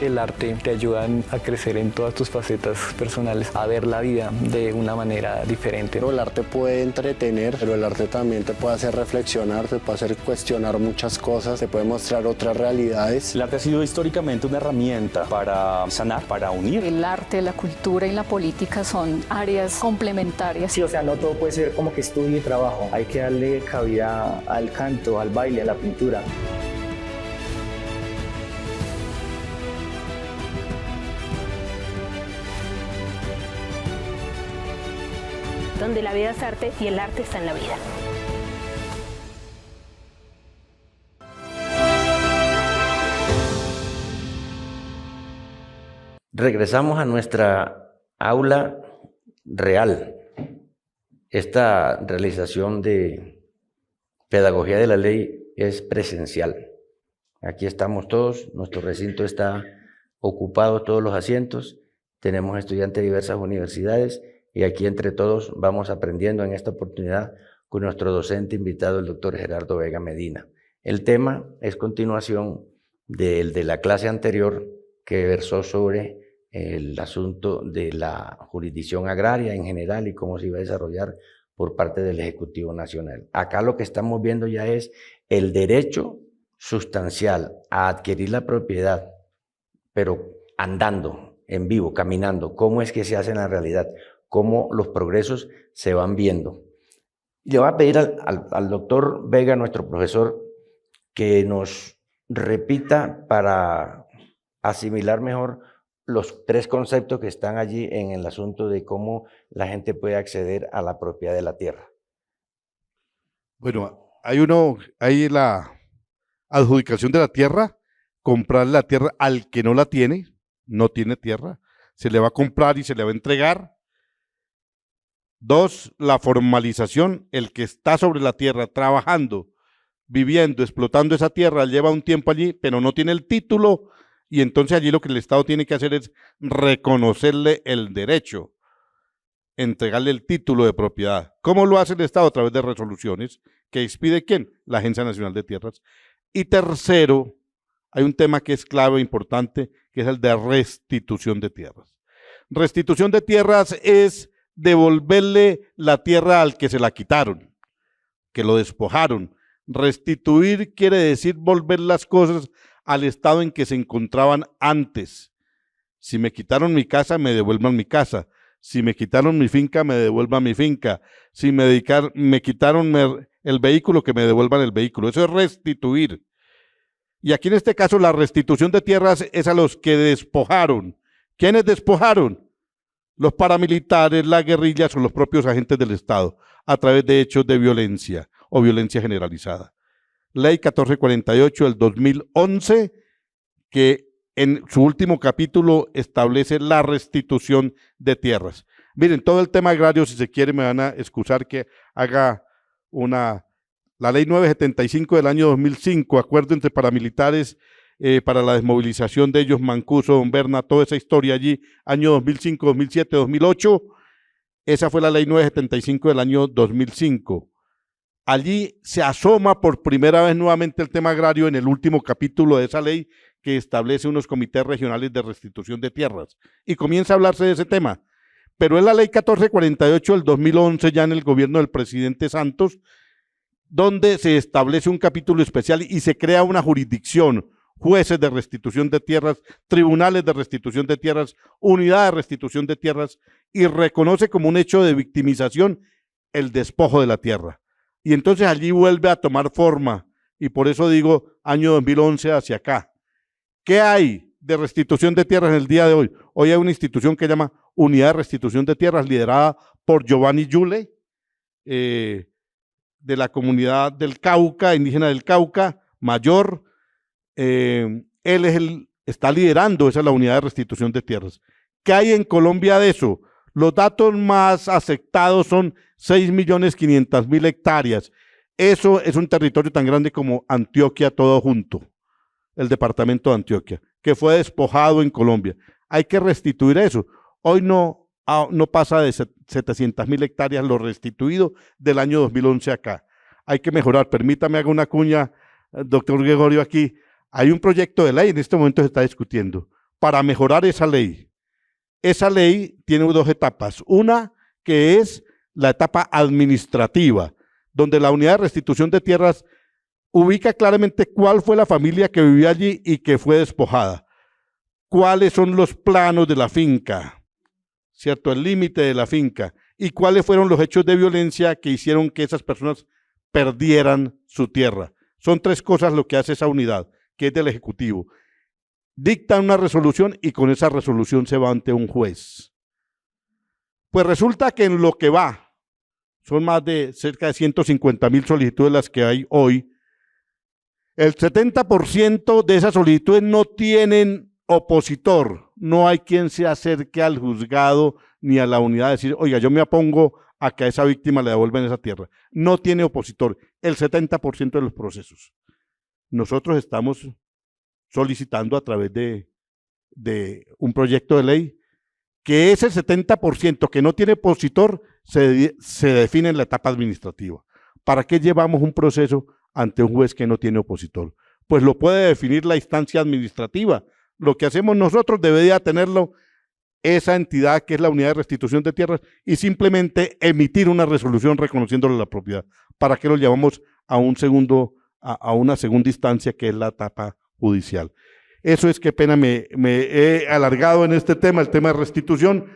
El arte te ayuda a crecer en todas tus facetas personales, a ver la vida de una manera diferente. El arte puede entretener, pero el arte también te puede hacer reflexionar, te puede hacer cuestionar muchas cosas, te puede mostrar otras realidades. El arte ha sido históricamente una herramienta para sanar, para unir. El arte, la cultura y la política son áreas complementarias. Sí, o sea, no todo puede ser como que estudio y trabajo. Hay que darle cabida al canto, al baile, a la pintura. Donde la vida es arte y el arte está en la vida. Regresamos a nuestra aula real. Esta realización de Pedagogía de la Ley es presencial. Aquí estamos todos, nuestro recinto está ocupado, todos los asientos, tenemos estudiantes de diversas universidades y aquí entre todos vamos aprendiendo en esta oportunidad con nuestro docente invitado, el doctor Gerardo Vega Medina. El tema es continuación del de la clase anterior que versó sobre el asunto de la jurisdicción agraria en general y cómo se iba a desarrollar por parte del Ejecutivo Nacional. Acá lo que estamos viendo ya es el derecho sustancial a adquirir la propiedad, pero andando, en vivo, caminando, cómo es que se hace en la realidad, cómo los progresos se van viendo. Le voy a pedir al doctor Vega, nuestro profesor, que nos repita para asimilar mejor los tres conceptos que están allí en el asunto de cómo la gente puede acceder a la propiedad de la tierra. Bueno, hay la adjudicación de la tierra, comprar la tierra al que no la tiene, no tiene tierra, se le va a comprar y se le va a entregar. 2, la formalización, el que está sobre la tierra trabajando, viviendo, explotando esa tierra, lleva un tiempo allí, pero no tiene el título, y entonces allí lo que el Estado tiene que hacer es reconocerle el derecho, entregarle el título de propiedad. ¿Cómo lo hace el Estado? A través de resoluciones que expide ¿quién? La Agencia Nacional de Tierras. Y tercero, hay un tema que es clave e importante, que es el de restitución de tierras. Restitución de tierras es devolverle la tierra al que se la quitaron, que lo despojaron. Restituir quiere decir volver las cosas al estado en que se encontraban antes. Si me quitaron mi casa, me devuelvan mi casa. Si me quitaron mi finca, me devuelvan mi finca. Si me quitaron el vehículo, que me devuelvan el vehículo. Eso es restituir. Y aquí en este caso la restitución de tierras es a los que despojaron. ¿Quiénes despojaron? Los paramilitares, las guerrillas o los propios agentes del Estado, a través de hechos de violencia o violencia generalizada. Ley 1448 del 2011, que en su último capítulo establece la restitución de tierras. Miren, todo el tema agrario, si se quiere, me van a excusar que haga la ley 975 del año 2005, acuerdo entre paramilitares para la desmovilización de ellos, Mancuso, Don Berna, toda esa historia allí, año 2005, 2007, 2008, esa fue la ley 975 del año 2005. allí se asoma por primera vez nuevamente el tema agrario en el último capítulo de esa ley que establece unos comités regionales de restitución de tierras, y comienza a hablarse de ese tema. Pero es la ley 1448 del 2011, ya en el gobierno del presidente Santos, donde se establece un capítulo especial y se crea una jurisdicción, jueces de restitución de tierras, tribunales de restitución de tierras, unidad de restitución de tierras, y reconoce como un hecho de victimización el despojo de la tierra. Y entonces allí vuelve a tomar forma, y por eso digo año 2011 hacia acá. ¿Qué hay de restitución de tierras en el día de hoy? Hoy hay una institución que se llama Unidad de Restitución de Tierras, liderada por Giovanni Yule, de la comunidad del Cauca, indígena del Cauca, mayor. Él está liderando esa la Unidad de Restitución de Tierras. ¿Qué hay en Colombia de eso? Los datos más aceptados son 6.500.000 hectáreas. Eso es un territorio tan grande como Antioquia todo junto, el departamento de Antioquia, que fue despojado en Colombia. Hay que restituir eso. Hoy no pasa de 700.000 hectáreas lo restituido del año 2011 acá. Hay que mejorar. Permítame hacer una cuña, doctor Gregorio, aquí. Hay un proyecto de ley, en este momento se está discutiendo, para mejorar esa ley. Esa ley tiene dos etapas. Una que es la etapa administrativa, donde la Unidad de Restitución de Tierras ubica claramente cuál fue la familia que vivía allí y que fue despojada. Cuáles son los planos de la finca, ¿cierto? El límite de la finca. Y cuáles fueron los hechos de violencia que hicieron que esas personas perdieran su tierra. Son tres cosas lo que hace esa unidad, que es del Ejecutivo. Dicta una resolución y con esa resolución se va ante un juez. Pues resulta que en lo que va, son más de cerca de 150.000 solicitudes las que hay hoy. El 70% de esas solicitudes no tienen opositor. No hay quien se acerque al juzgado ni a la unidad a decir, oiga, yo me opongo a que a esa víctima le devuelvan esa tierra. No tiene opositor. El 70% de los procesos. Nosotros estamos solicitando a través de un proyecto de ley que ese 70% que no tiene opositor se define en la etapa administrativa. ¿Para qué llevamos un proceso ante un juez que no tiene opositor? Pues lo puede definir la instancia administrativa. Lo que hacemos nosotros debería tenerlo esa entidad que es la Unidad de Restitución de Tierras y simplemente emitir una resolución reconociéndole la propiedad. ¿Para qué lo llevamos a una segunda instancia que es la etapa judicial? Eso es, qué pena, me he alargado en este tema, el tema de restitución,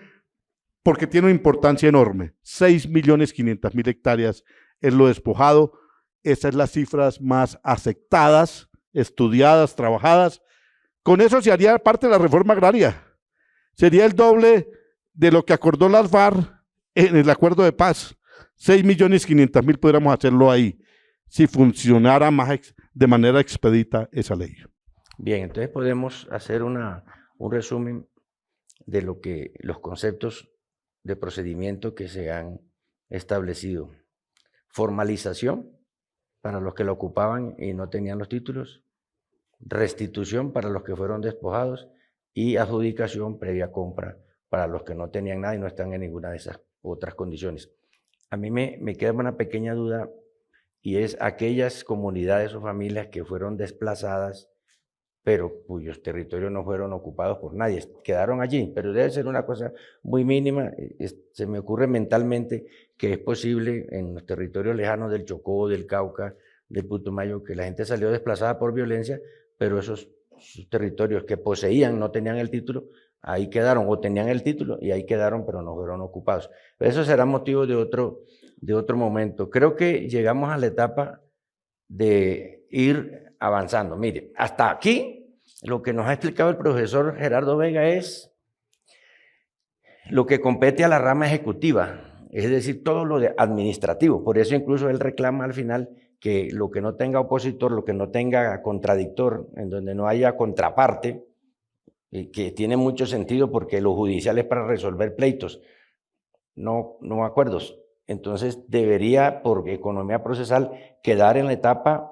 porque tiene una importancia enorme. 6.500.000 hectáreas es lo despojado. Esas son las cifras más aceptadas, estudiadas, trabajadas. Con eso se haría parte de la reforma agraria. Sería el doble de lo que acordó la FARC en el acuerdo de paz. 6.500.000 podríamos hacerlo ahí, si funcionara más de manera expedita esa ley. Bien, entonces podemos hacer un resumen de los conceptos de procedimiento que se han establecido. Formalización para los que lo ocupaban y no tenían los títulos, restitución para los que fueron despojados y adjudicación previa compra para los que no tenían nada y no están en ninguna de esas otras condiciones. A mí me queda una pequeña duda y es aquellas comunidades o familias que fueron desplazadas pero cuyos territorios no fueron ocupados por nadie, quedaron allí, pero debe ser una cosa muy mínima. Se me ocurre mentalmente que es posible en los territorios lejanos del Chocó, del Cauca, del Putumayo, que la gente salió desplazada por violencia, pero esos territorios que poseían no tenían el título, ahí quedaron, o tenían el título y ahí quedaron, pero no fueron ocupados. Eso será motivo de otro momento. Creo que llegamos a la etapa de ir avanzando. Mire, hasta aquí lo que nos ha explicado el profesor Gerardo Vega es lo que compete a la rama ejecutiva, es decir, todo lo de administrativo. Por eso incluso él reclama al final que lo que no tenga opositor, lo que no tenga contradictor, en donde no haya contraparte, que tiene mucho sentido porque lo judicial es para resolver pleitos, no acuerdos. Entonces debería, por economía procesal, quedar en la etapa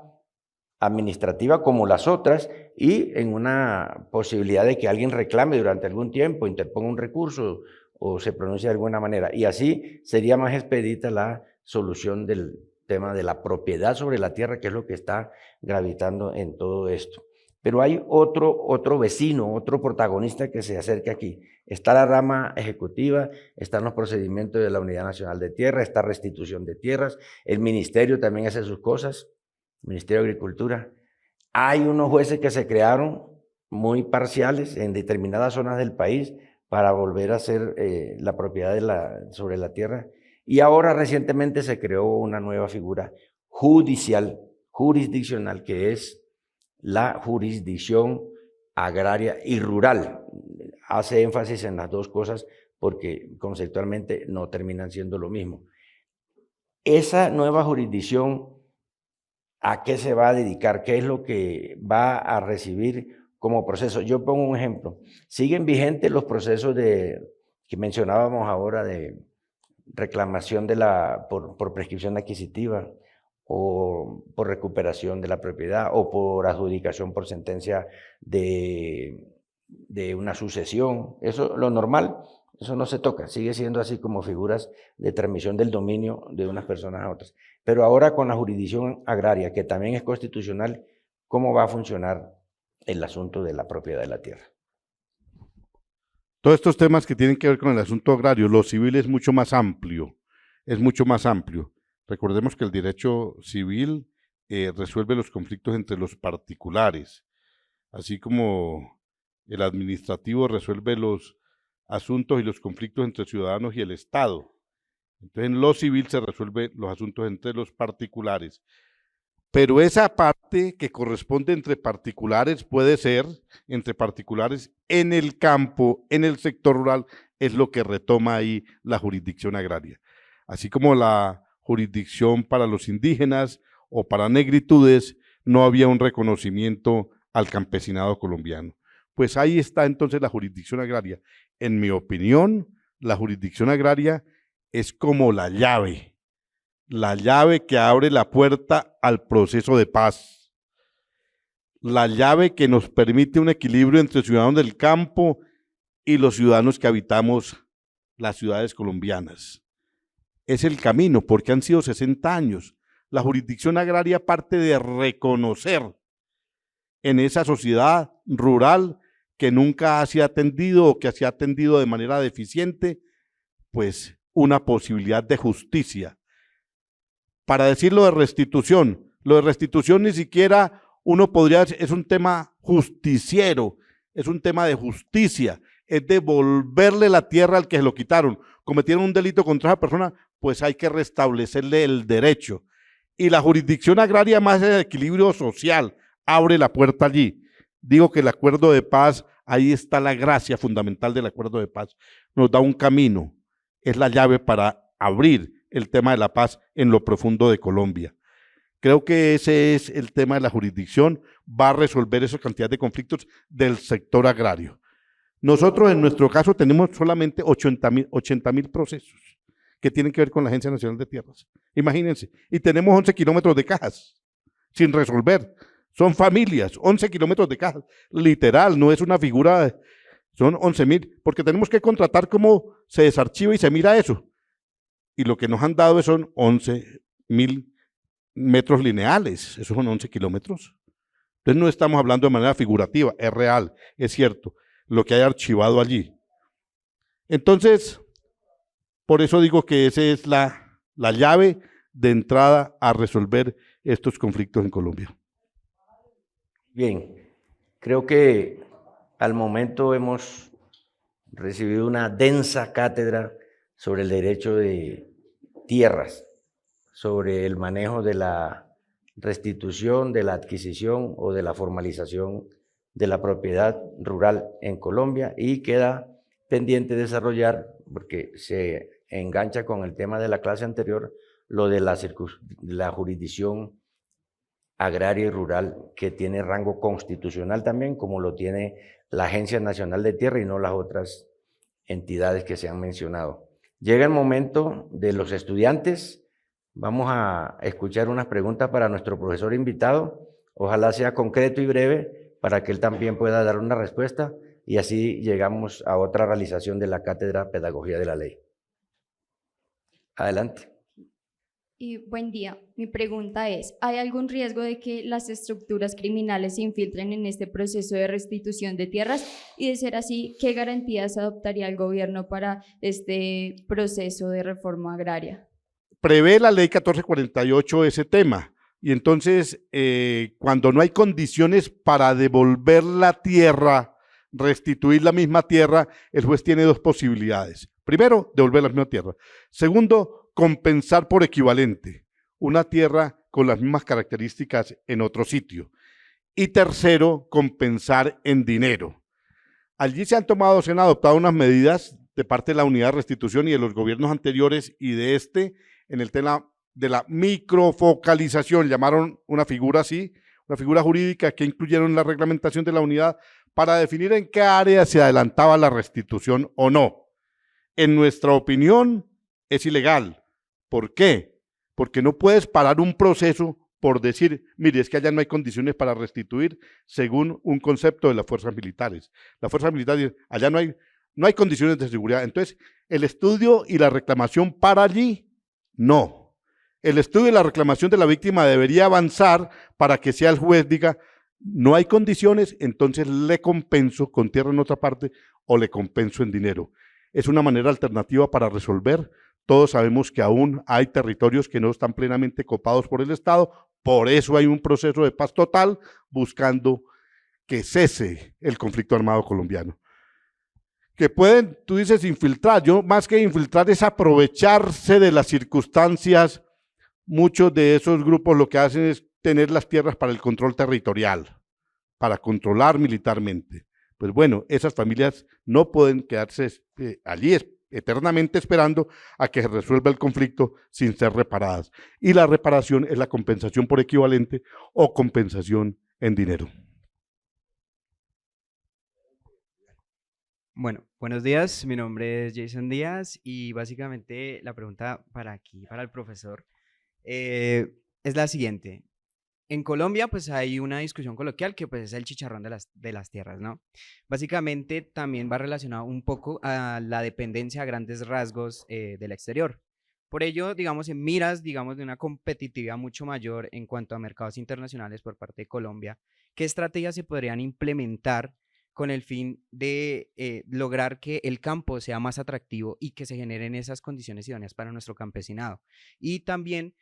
administrativa como las otras y en una posibilidad de que alguien reclame durante algún tiempo, interponga un recurso o se pronuncie de alguna manera. Y así sería más expedita la solución del tema de la propiedad sobre la tierra, que es lo que está gravitando en todo esto. Pero hay otro vecino, otro protagonista que se acerca aquí. Está la rama ejecutiva, están los procedimientos de la Unidad Nacional de Tierra, está restitución de tierras, el ministerio también hace sus cosas, el Ministerio de Agricultura. Hay unos jueces que se crearon muy parciales en determinadas zonas del país para volver a hacer la propiedad sobre la tierra. Y ahora recientemente se creó una nueva figura jurisdiccional, que es la jurisdicción agraria y rural. Hace énfasis en las dos cosas porque conceptualmente no terminan siendo lo mismo. Esa nueva jurisdicción, ¿a qué se va a dedicar? ¿Qué es lo que va a recibir como proceso? Yo pongo un ejemplo. Siguen vigentes los procesos que mencionábamos ahora de reclamación por prescripción adquisitiva, o por recuperación de la propiedad, o por adjudicación por sentencia de una sucesión. Eso, lo normal, eso no se toca, sigue siendo así como figuras de transmisión del dominio de unas personas a otras. Pero ahora con la jurisdicción agraria, que también es constitucional, ¿cómo va a funcionar el asunto de la propiedad de la tierra? Todos estos temas que tienen que ver con el asunto agrario, lo civil es mucho más amplio, Recordemos que el derecho civil resuelve los conflictos entre los particulares, así como el administrativo resuelve los asuntos y los conflictos entre ciudadanos y el Estado. Entonces, en lo civil se resuelven los asuntos entre los particulares. Pero esa parte que corresponde entre particulares puede ser entre particulares en el campo, en el sector rural, es lo que retoma ahí la jurisdicción agraria. Así como la jurisdicción para los indígenas o para negritudes, no había un reconocimiento al campesinado colombiano. Pues ahí está entonces la jurisdicción agraria. En mi opinión, la jurisdicción agraria es como la llave que abre la puerta al proceso de paz, la llave que nos permite un equilibrio entre ciudadanos del campo y los ciudadanos que habitamos las ciudades colombianas. Es el camino, porque han sido 60 años. La jurisdicción agraria parte de reconocer en esa sociedad rural que nunca se ha atendido o que se ha atendido de manera deficiente, pues una posibilidad de justicia. Para decir lo de restitución ni siquiera uno podría decir, es un tema justiciero, es un tema de justicia, es devolverle la tierra al que se lo quitaron. Cometieron un delito contra esa persona, pues hay que restablecerle el derecho. Y la jurisdicción agraria, más el equilibrio social, abre la puerta allí. Digo que el acuerdo de paz, ahí está la gracia fundamental del acuerdo de paz. Nos da un camino, es la llave para abrir el tema de la paz en lo profundo de Colombia. Creo que ese es el tema de la jurisdicción, va a resolver esa cantidad de conflictos del sector agrario. Nosotros en nuestro caso tenemos solamente 80.000 procesos que tienen que ver con la Agencia Nacional de Tierras. Imagínense, y tenemos 11 kilómetros de cajas sin resolver. Son familias, 11 kilómetros de cajas, literal, no es una figura, son 11.000, porque tenemos que contratar cómo se desarchiva y se mira eso. Y lo que nos han dado son 11.000 metros lineales, esos son 11 kilómetros. Entonces no estamos hablando de manera figurativa, es real, es cierto, lo que hay archivado allí. Entonces, por eso digo que esa es la llave de entrada a resolver estos conflictos en Colombia. Bien, creo que al momento hemos recibido una densa cátedra sobre el derecho de tierras, sobre el manejo de la restitución, de la adquisición o de la formalización de la propiedad rural en Colombia, y queda pendiente desarrollar, porque se engancha con el tema de la clase anterior, lo de la jurisdicción agraria y rural, que tiene rango constitucional también, como lo tiene la Agencia Nacional de Tierra y no las otras entidades que se han mencionado. Llega el momento de los estudiantes. Vamos a escuchar unas preguntas para nuestro profesor invitado. Ojalá sea concreto y breve para que él también pueda dar una respuesta, y así llegamos a otra realización de la Cátedra Pedagogía de la Ley. Adelante. Y buen día. Mi pregunta es, ¿hay algún riesgo de que las estructuras criminales se infiltren en este proceso de restitución de tierras? Y de ser así, ¿qué garantías adoptaría el gobierno para este proceso de reforma agraria? Prevé la ley 1448 ese tema. Y entonces, cuando no hay condiciones para devolver la tierra, restituir la misma tierra, el juez tiene dos posibilidades. Primero, devolver la misma tierra. Segundo, compensar por equivalente una tierra con las mismas características en otro sitio. Y tercero, compensar en dinero. Allí se han adoptado unas medidas de parte de la Unidad de Restitución y de los gobiernos anteriores y de en el tema de la microfocalización, llamaron una figura así, una figura jurídica que incluyeron en la reglamentación de la unidad para definir en qué área se adelantaba la restitución o no. En nuestra opinión, es ilegal. ¿Por qué? Porque no puedes parar un proceso por decir, mire, es que allá no hay condiciones para restituir según un concepto de las fuerzas militares. Las fuerzas militares, allá no hay condiciones de seguridad. Entonces, el estudio y la reclamación para allí, no. El estudio y la reclamación de la víctima debería avanzar para que sea el juez diga, no hay condiciones, entonces le compenso con tierra en otra parte o le compenso en dinero. Es una manera alternativa para resolver. Todos sabemos que aún hay territorios que no están plenamente copados por el Estado, por eso hay un proceso de paz total buscando que cese el conflicto armado colombiano. Que pueden, tú dices, infiltrar, yo más que infiltrar es aprovecharse de las circunstancias. Muchos de esos grupos lo que hacen es tener las tierras para el control territorial, para controlar militarmente. Pues bueno, esas familias no pueden quedarse allí eternamente esperando a que se resuelva el conflicto sin ser reparadas. Y la reparación es la compensación por equivalente o compensación en dinero. Bueno, buenos días, mi nombre es Jason Díaz y básicamente la pregunta para el profesor, es la siguiente. En Colombia, pues hay una discusión coloquial que pues es el chicharrón de las tierras, ¿no? Básicamente también va relacionado un poco a la dependencia a grandes rasgos del exterior. Por ello, digamos, en miras, digamos, de una competitividad mucho mayor en cuanto a mercados internacionales por parte de Colombia, ¿qué estrategias se podrían implementar con el fin de lograr que el campo sea más atractivo y que se generen esas condiciones idóneas para nuestro campesinado? Y también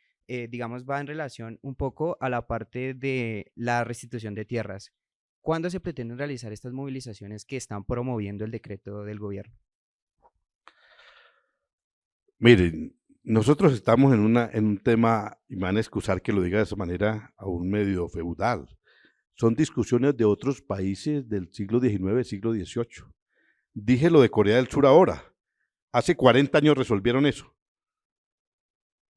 digamos, va en relación un poco a la parte de la restitución de tierras. ¿Cuándo se pretenden realizar estas movilizaciones que están promoviendo el decreto del gobierno? Miren, nosotros estamos en un tema, y me van a excusar que lo diga de esa manera, aún medio feudal. Son discusiones de otros países del siglo XIX, siglo XVIII. Dije lo de Corea del Sur ahora. Hace 40 años resolvieron eso.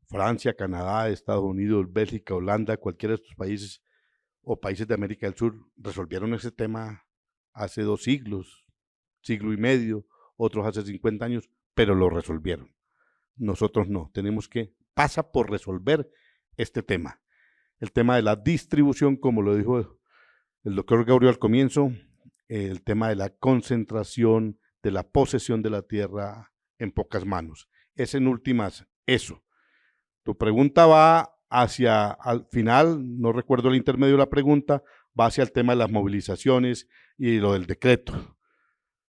Francia, Canadá, Estados Unidos, Bélgica, Holanda, cualquiera de estos países o países de América del Sur resolvieron ese tema hace 2 siglos, siglo y medio, otros hace 50 años, pero lo resolvieron. Nosotros no, pasa por resolver este tema. El tema de la distribución, como lo dijo el doctor Gaurio al comienzo, el tema de la concentración, de la posesión de la tierra en pocas manos. Es en últimas eso. Tu pregunta va hacia, al final, no recuerdo el intermedio de la pregunta, va hacia el tema de las movilizaciones y lo del decreto.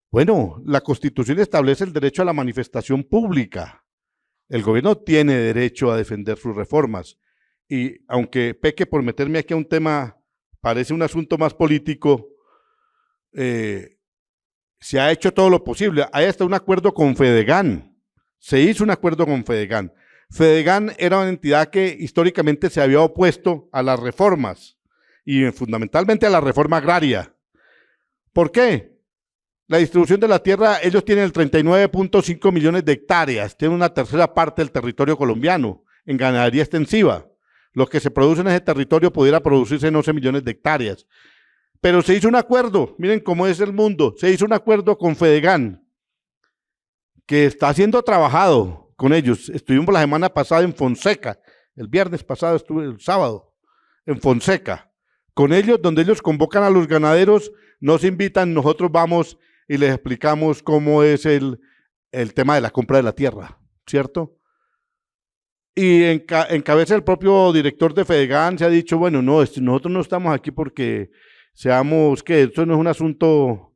Bueno, la Constitución establece el derecho a la manifestación pública. El gobierno tiene derecho a defender sus reformas. Y aunque peque por meterme aquí a un tema, parece un asunto más político, se ha hecho todo lo posible. Hay hasta un acuerdo con Fedegan. Se hizo un acuerdo con Fedegan. Fedegan era una entidad que históricamente se había opuesto a las reformas y fundamentalmente a la reforma agraria. ¿Por qué? La distribución de la tierra, ellos tienen el 39.5 millones de hectáreas, tienen una tercera parte del territorio colombiano en ganadería extensiva. Lo que se produce en ese territorio pudiera producirse en 11 millones de hectáreas. Pero se hizo un acuerdo, miren cómo es el mundo, se hizo un acuerdo con Fedegan, que está siendo trabajado con ellos. Estuvimos la semana pasada en Fonseca, el viernes pasado estuve el sábado en Fonseca, con ellos, donde ellos convocan a los ganaderos, nos invitan, nosotros vamos y les explicamos cómo es el tema de la compra de la tierra, ¿cierto? Y en cabeza del propio director de Fedegan se ha dicho, bueno, no, nosotros no estamos aquí porque que esto no es un asunto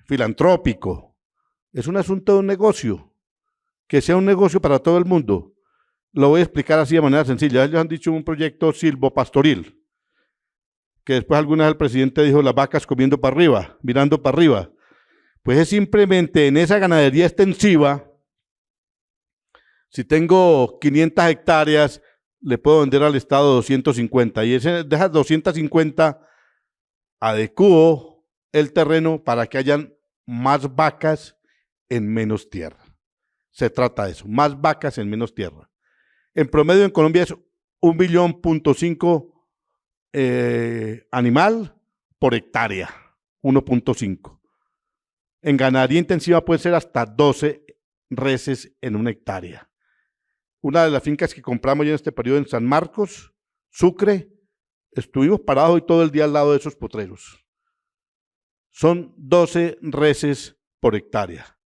filantrópico, es un asunto de un negocio, que sea un negocio para todo el mundo. Lo voy a explicar así de manera sencilla. Ellos han dicho un proyecto silvopastoril, que después alguna vez el presidente dijo las vacas comiendo para arriba, mirando para arriba. Pues es simplemente en esa ganadería extensiva. Si tengo 500 hectáreas, le puedo vender al Estado 250 y de esas 250 adecuo el terreno para que hayan más vacas en menos tierra. Se trata de eso, más vacas en menos tierra. En promedio en Colombia es 1,5 billion animal por hectárea, 1,5. En ganadería intensiva puede ser hasta 12 reses en una hectárea. Una de las fincas que compramos ya en este periodo en San Marcos, Sucre, estuvimos parados hoy todo el día al lado de esos potreros. Son 12 reses por hectárea.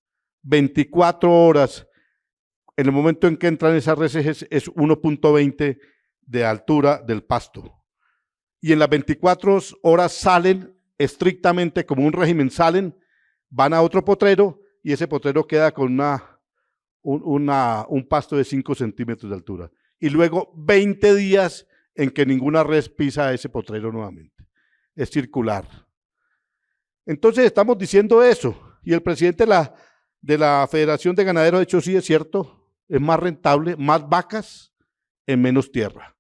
24 horas, en el momento en que entran esas reses es 1,20 de altura del pasto. Y en las 24 horas salen estrictamente como un régimen, van a otro potrero y ese potrero queda con un pasto de 5 centímetros de altura. Y luego 20 días en que ninguna res pisa ese potrero nuevamente. Es circular. Entonces estamos diciendo eso. Y el presidente de la Federación de Ganaderos ha dicho, sí, es cierto, es más rentable, más vacas en menos tierra.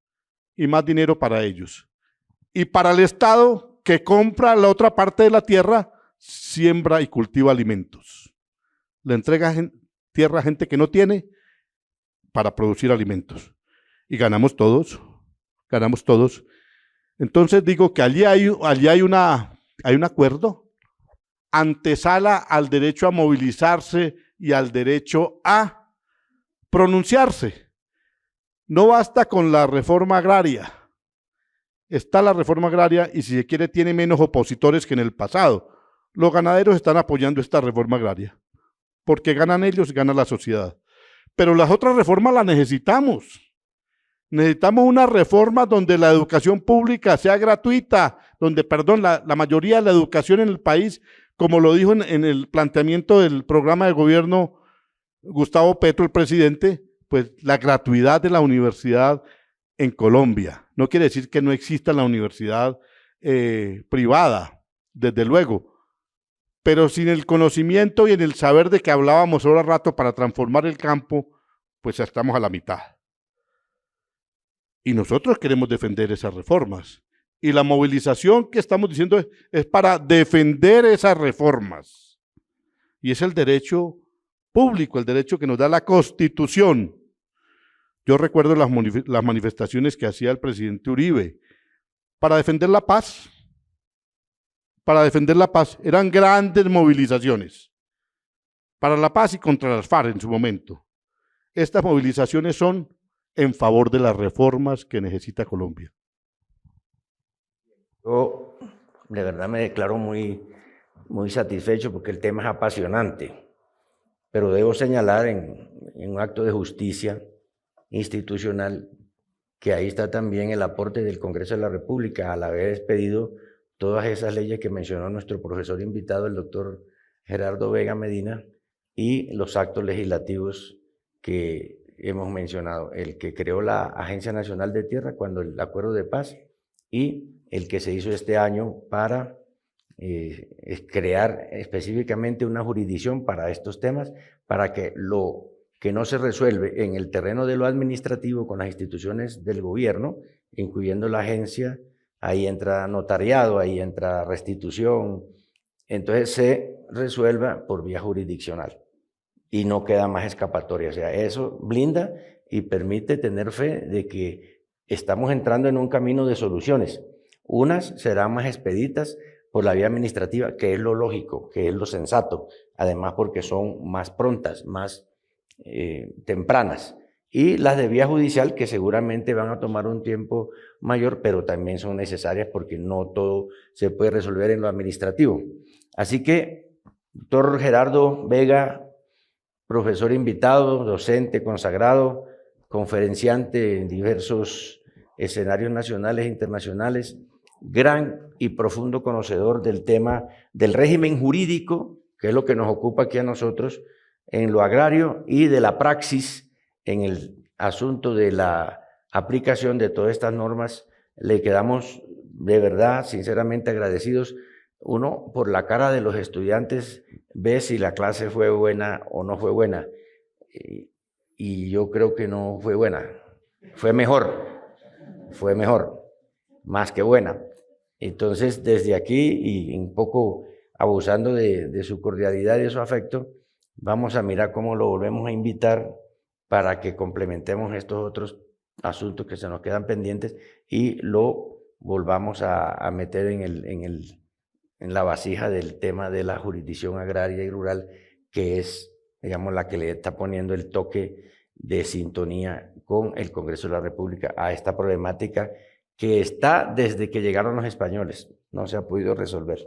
Y más dinero para ellos. Y para el Estado, que compra la otra parte de la tierra, siembra y cultiva alimentos. Le entrega tierra a gente que no tiene para producir alimentos. Y ganamos todos. Entonces digo que allí hay un acuerdo, antesala al derecho a movilizarse y al derecho a pronunciarse. No basta con la reforma agraria. Está la reforma agraria y si se quiere tiene menos opositores que en el pasado. Los ganaderos están apoyando esta reforma agraria. Porque ganan ellos y gana la sociedad. Pero las otras reformas las necesitamos. Necesitamos una reforma donde la educación pública sea gratuita, donde, la mayoría de la educación en el país, como lo dijo en el planteamiento del programa de gobierno Gustavo Petro, el presidente, pues la gratuidad de la universidad en Colombia. No quiere decir que no exista la universidad privada, desde luego, pero sin el conocimiento y en el saber de que hablábamos ahora rato para transformar el campo, pues ya estamos a la mitad. Y nosotros queremos defender esas reformas. Y la movilización que estamos diciendo es para defender esas reformas. Y es el derecho público, el derecho que nos da la Constitución. Yo recuerdo las manifestaciones que hacía el presidente Uribe para defender la paz. Eran grandes movilizaciones para la paz y contra las FARC en su momento. Estas movilizaciones son en favor de las reformas que necesita Colombia. Yo de verdad me declaro muy satisfecho porque el tema es apasionante, pero debo señalar en un acto de justicia institucional que ahí está también el aporte del Congreso de la República al haber expedido todas esas leyes que mencionó nuestro profesor invitado, el doctor Gerardo Vega Medina, y los actos legislativos que hemos mencionado, el que creó la Agencia Nacional de Tierra cuando el Acuerdo de Paz y el que se hizo este año para crear específicamente una jurisdicción para estos temas, para que lo que no se resuelve en el terreno de lo administrativo con las instituciones del gobierno, incluyendo la agencia, ahí entra notariado, ahí entra restitución, entonces se resuelva por vía jurisdiccional y no queda más escapatoria. O sea, eso blinda y permite tener fe de que estamos entrando en un camino de soluciones. Unas serán más expeditas por la vía administrativa, que es lo lógico, que es lo sensato, además porque son más prontas, más tempranas. Y las de vía judicial, que seguramente van a tomar un tiempo mayor, pero también son necesarias porque no todo se puede resolver en lo administrativo. Así que, doctor Gerardo Vega, profesor invitado, docente consagrado, conferenciante en diversos escenarios nacionales e internacionales, gran y profundo conocedor del tema del régimen jurídico, que es lo que nos ocupa aquí a nosotros en lo agrario, y de la praxis en el asunto de la aplicación de todas estas normas. Le quedamos de verdad, sinceramente agradecidos. Uno, por la cara de los estudiantes, ve si la clase fue buena o no fue buena. Y yo creo que no fue buena. Fue mejor, más que buena. Entonces, desde aquí, y un poco abusando de su cordialidad y de su afecto, vamos a mirar cómo lo volvemos a invitar para que complementemos estos otros asuntos que se nos quedan pendientes y lo volvamos a meter en la vasija del tema de la jurisdicción agraria y rural, que es, digamos, la que le está poniendo el toque de sintonía con el Congreso de la República a esta problemática que está desde que llegaron los españoles, no se ha podido resolver.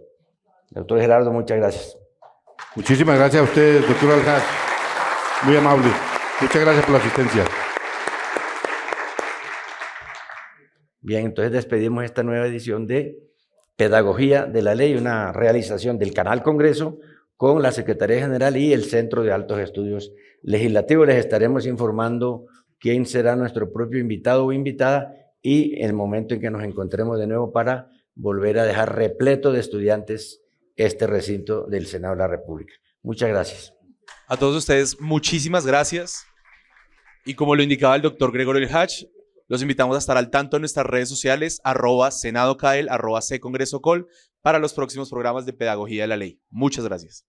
Doctor Gerardo, muchas gracias. Muchísimas gracias a usted, doctor Al-Haj. Muy amable. Muchas gracias por la asistencia. Bien, entonces despedimos esta nueva edición de Pedagogía de la Ley, una realización del Canal Congreso con la Secretaría General y el Centro de Altos Estudios Legislativos. Les estaremos informando quién será nuestro propio invitado o invitada y el momento en que nos encontremos de nuevo para volver a dejar repleto de estudiantes este recinto del Senado de la República. Muchas gracias. A todos ustedes, muchísimas gracias. Y como lo indicaba el doctor Gregorio Al-Haj, los invitamos a estar al tanto en nuestras redes sociales, @SenadoCael, @CCongresoCol, para los próximos programas de Pedagogía de la Ley. Muchas gracias.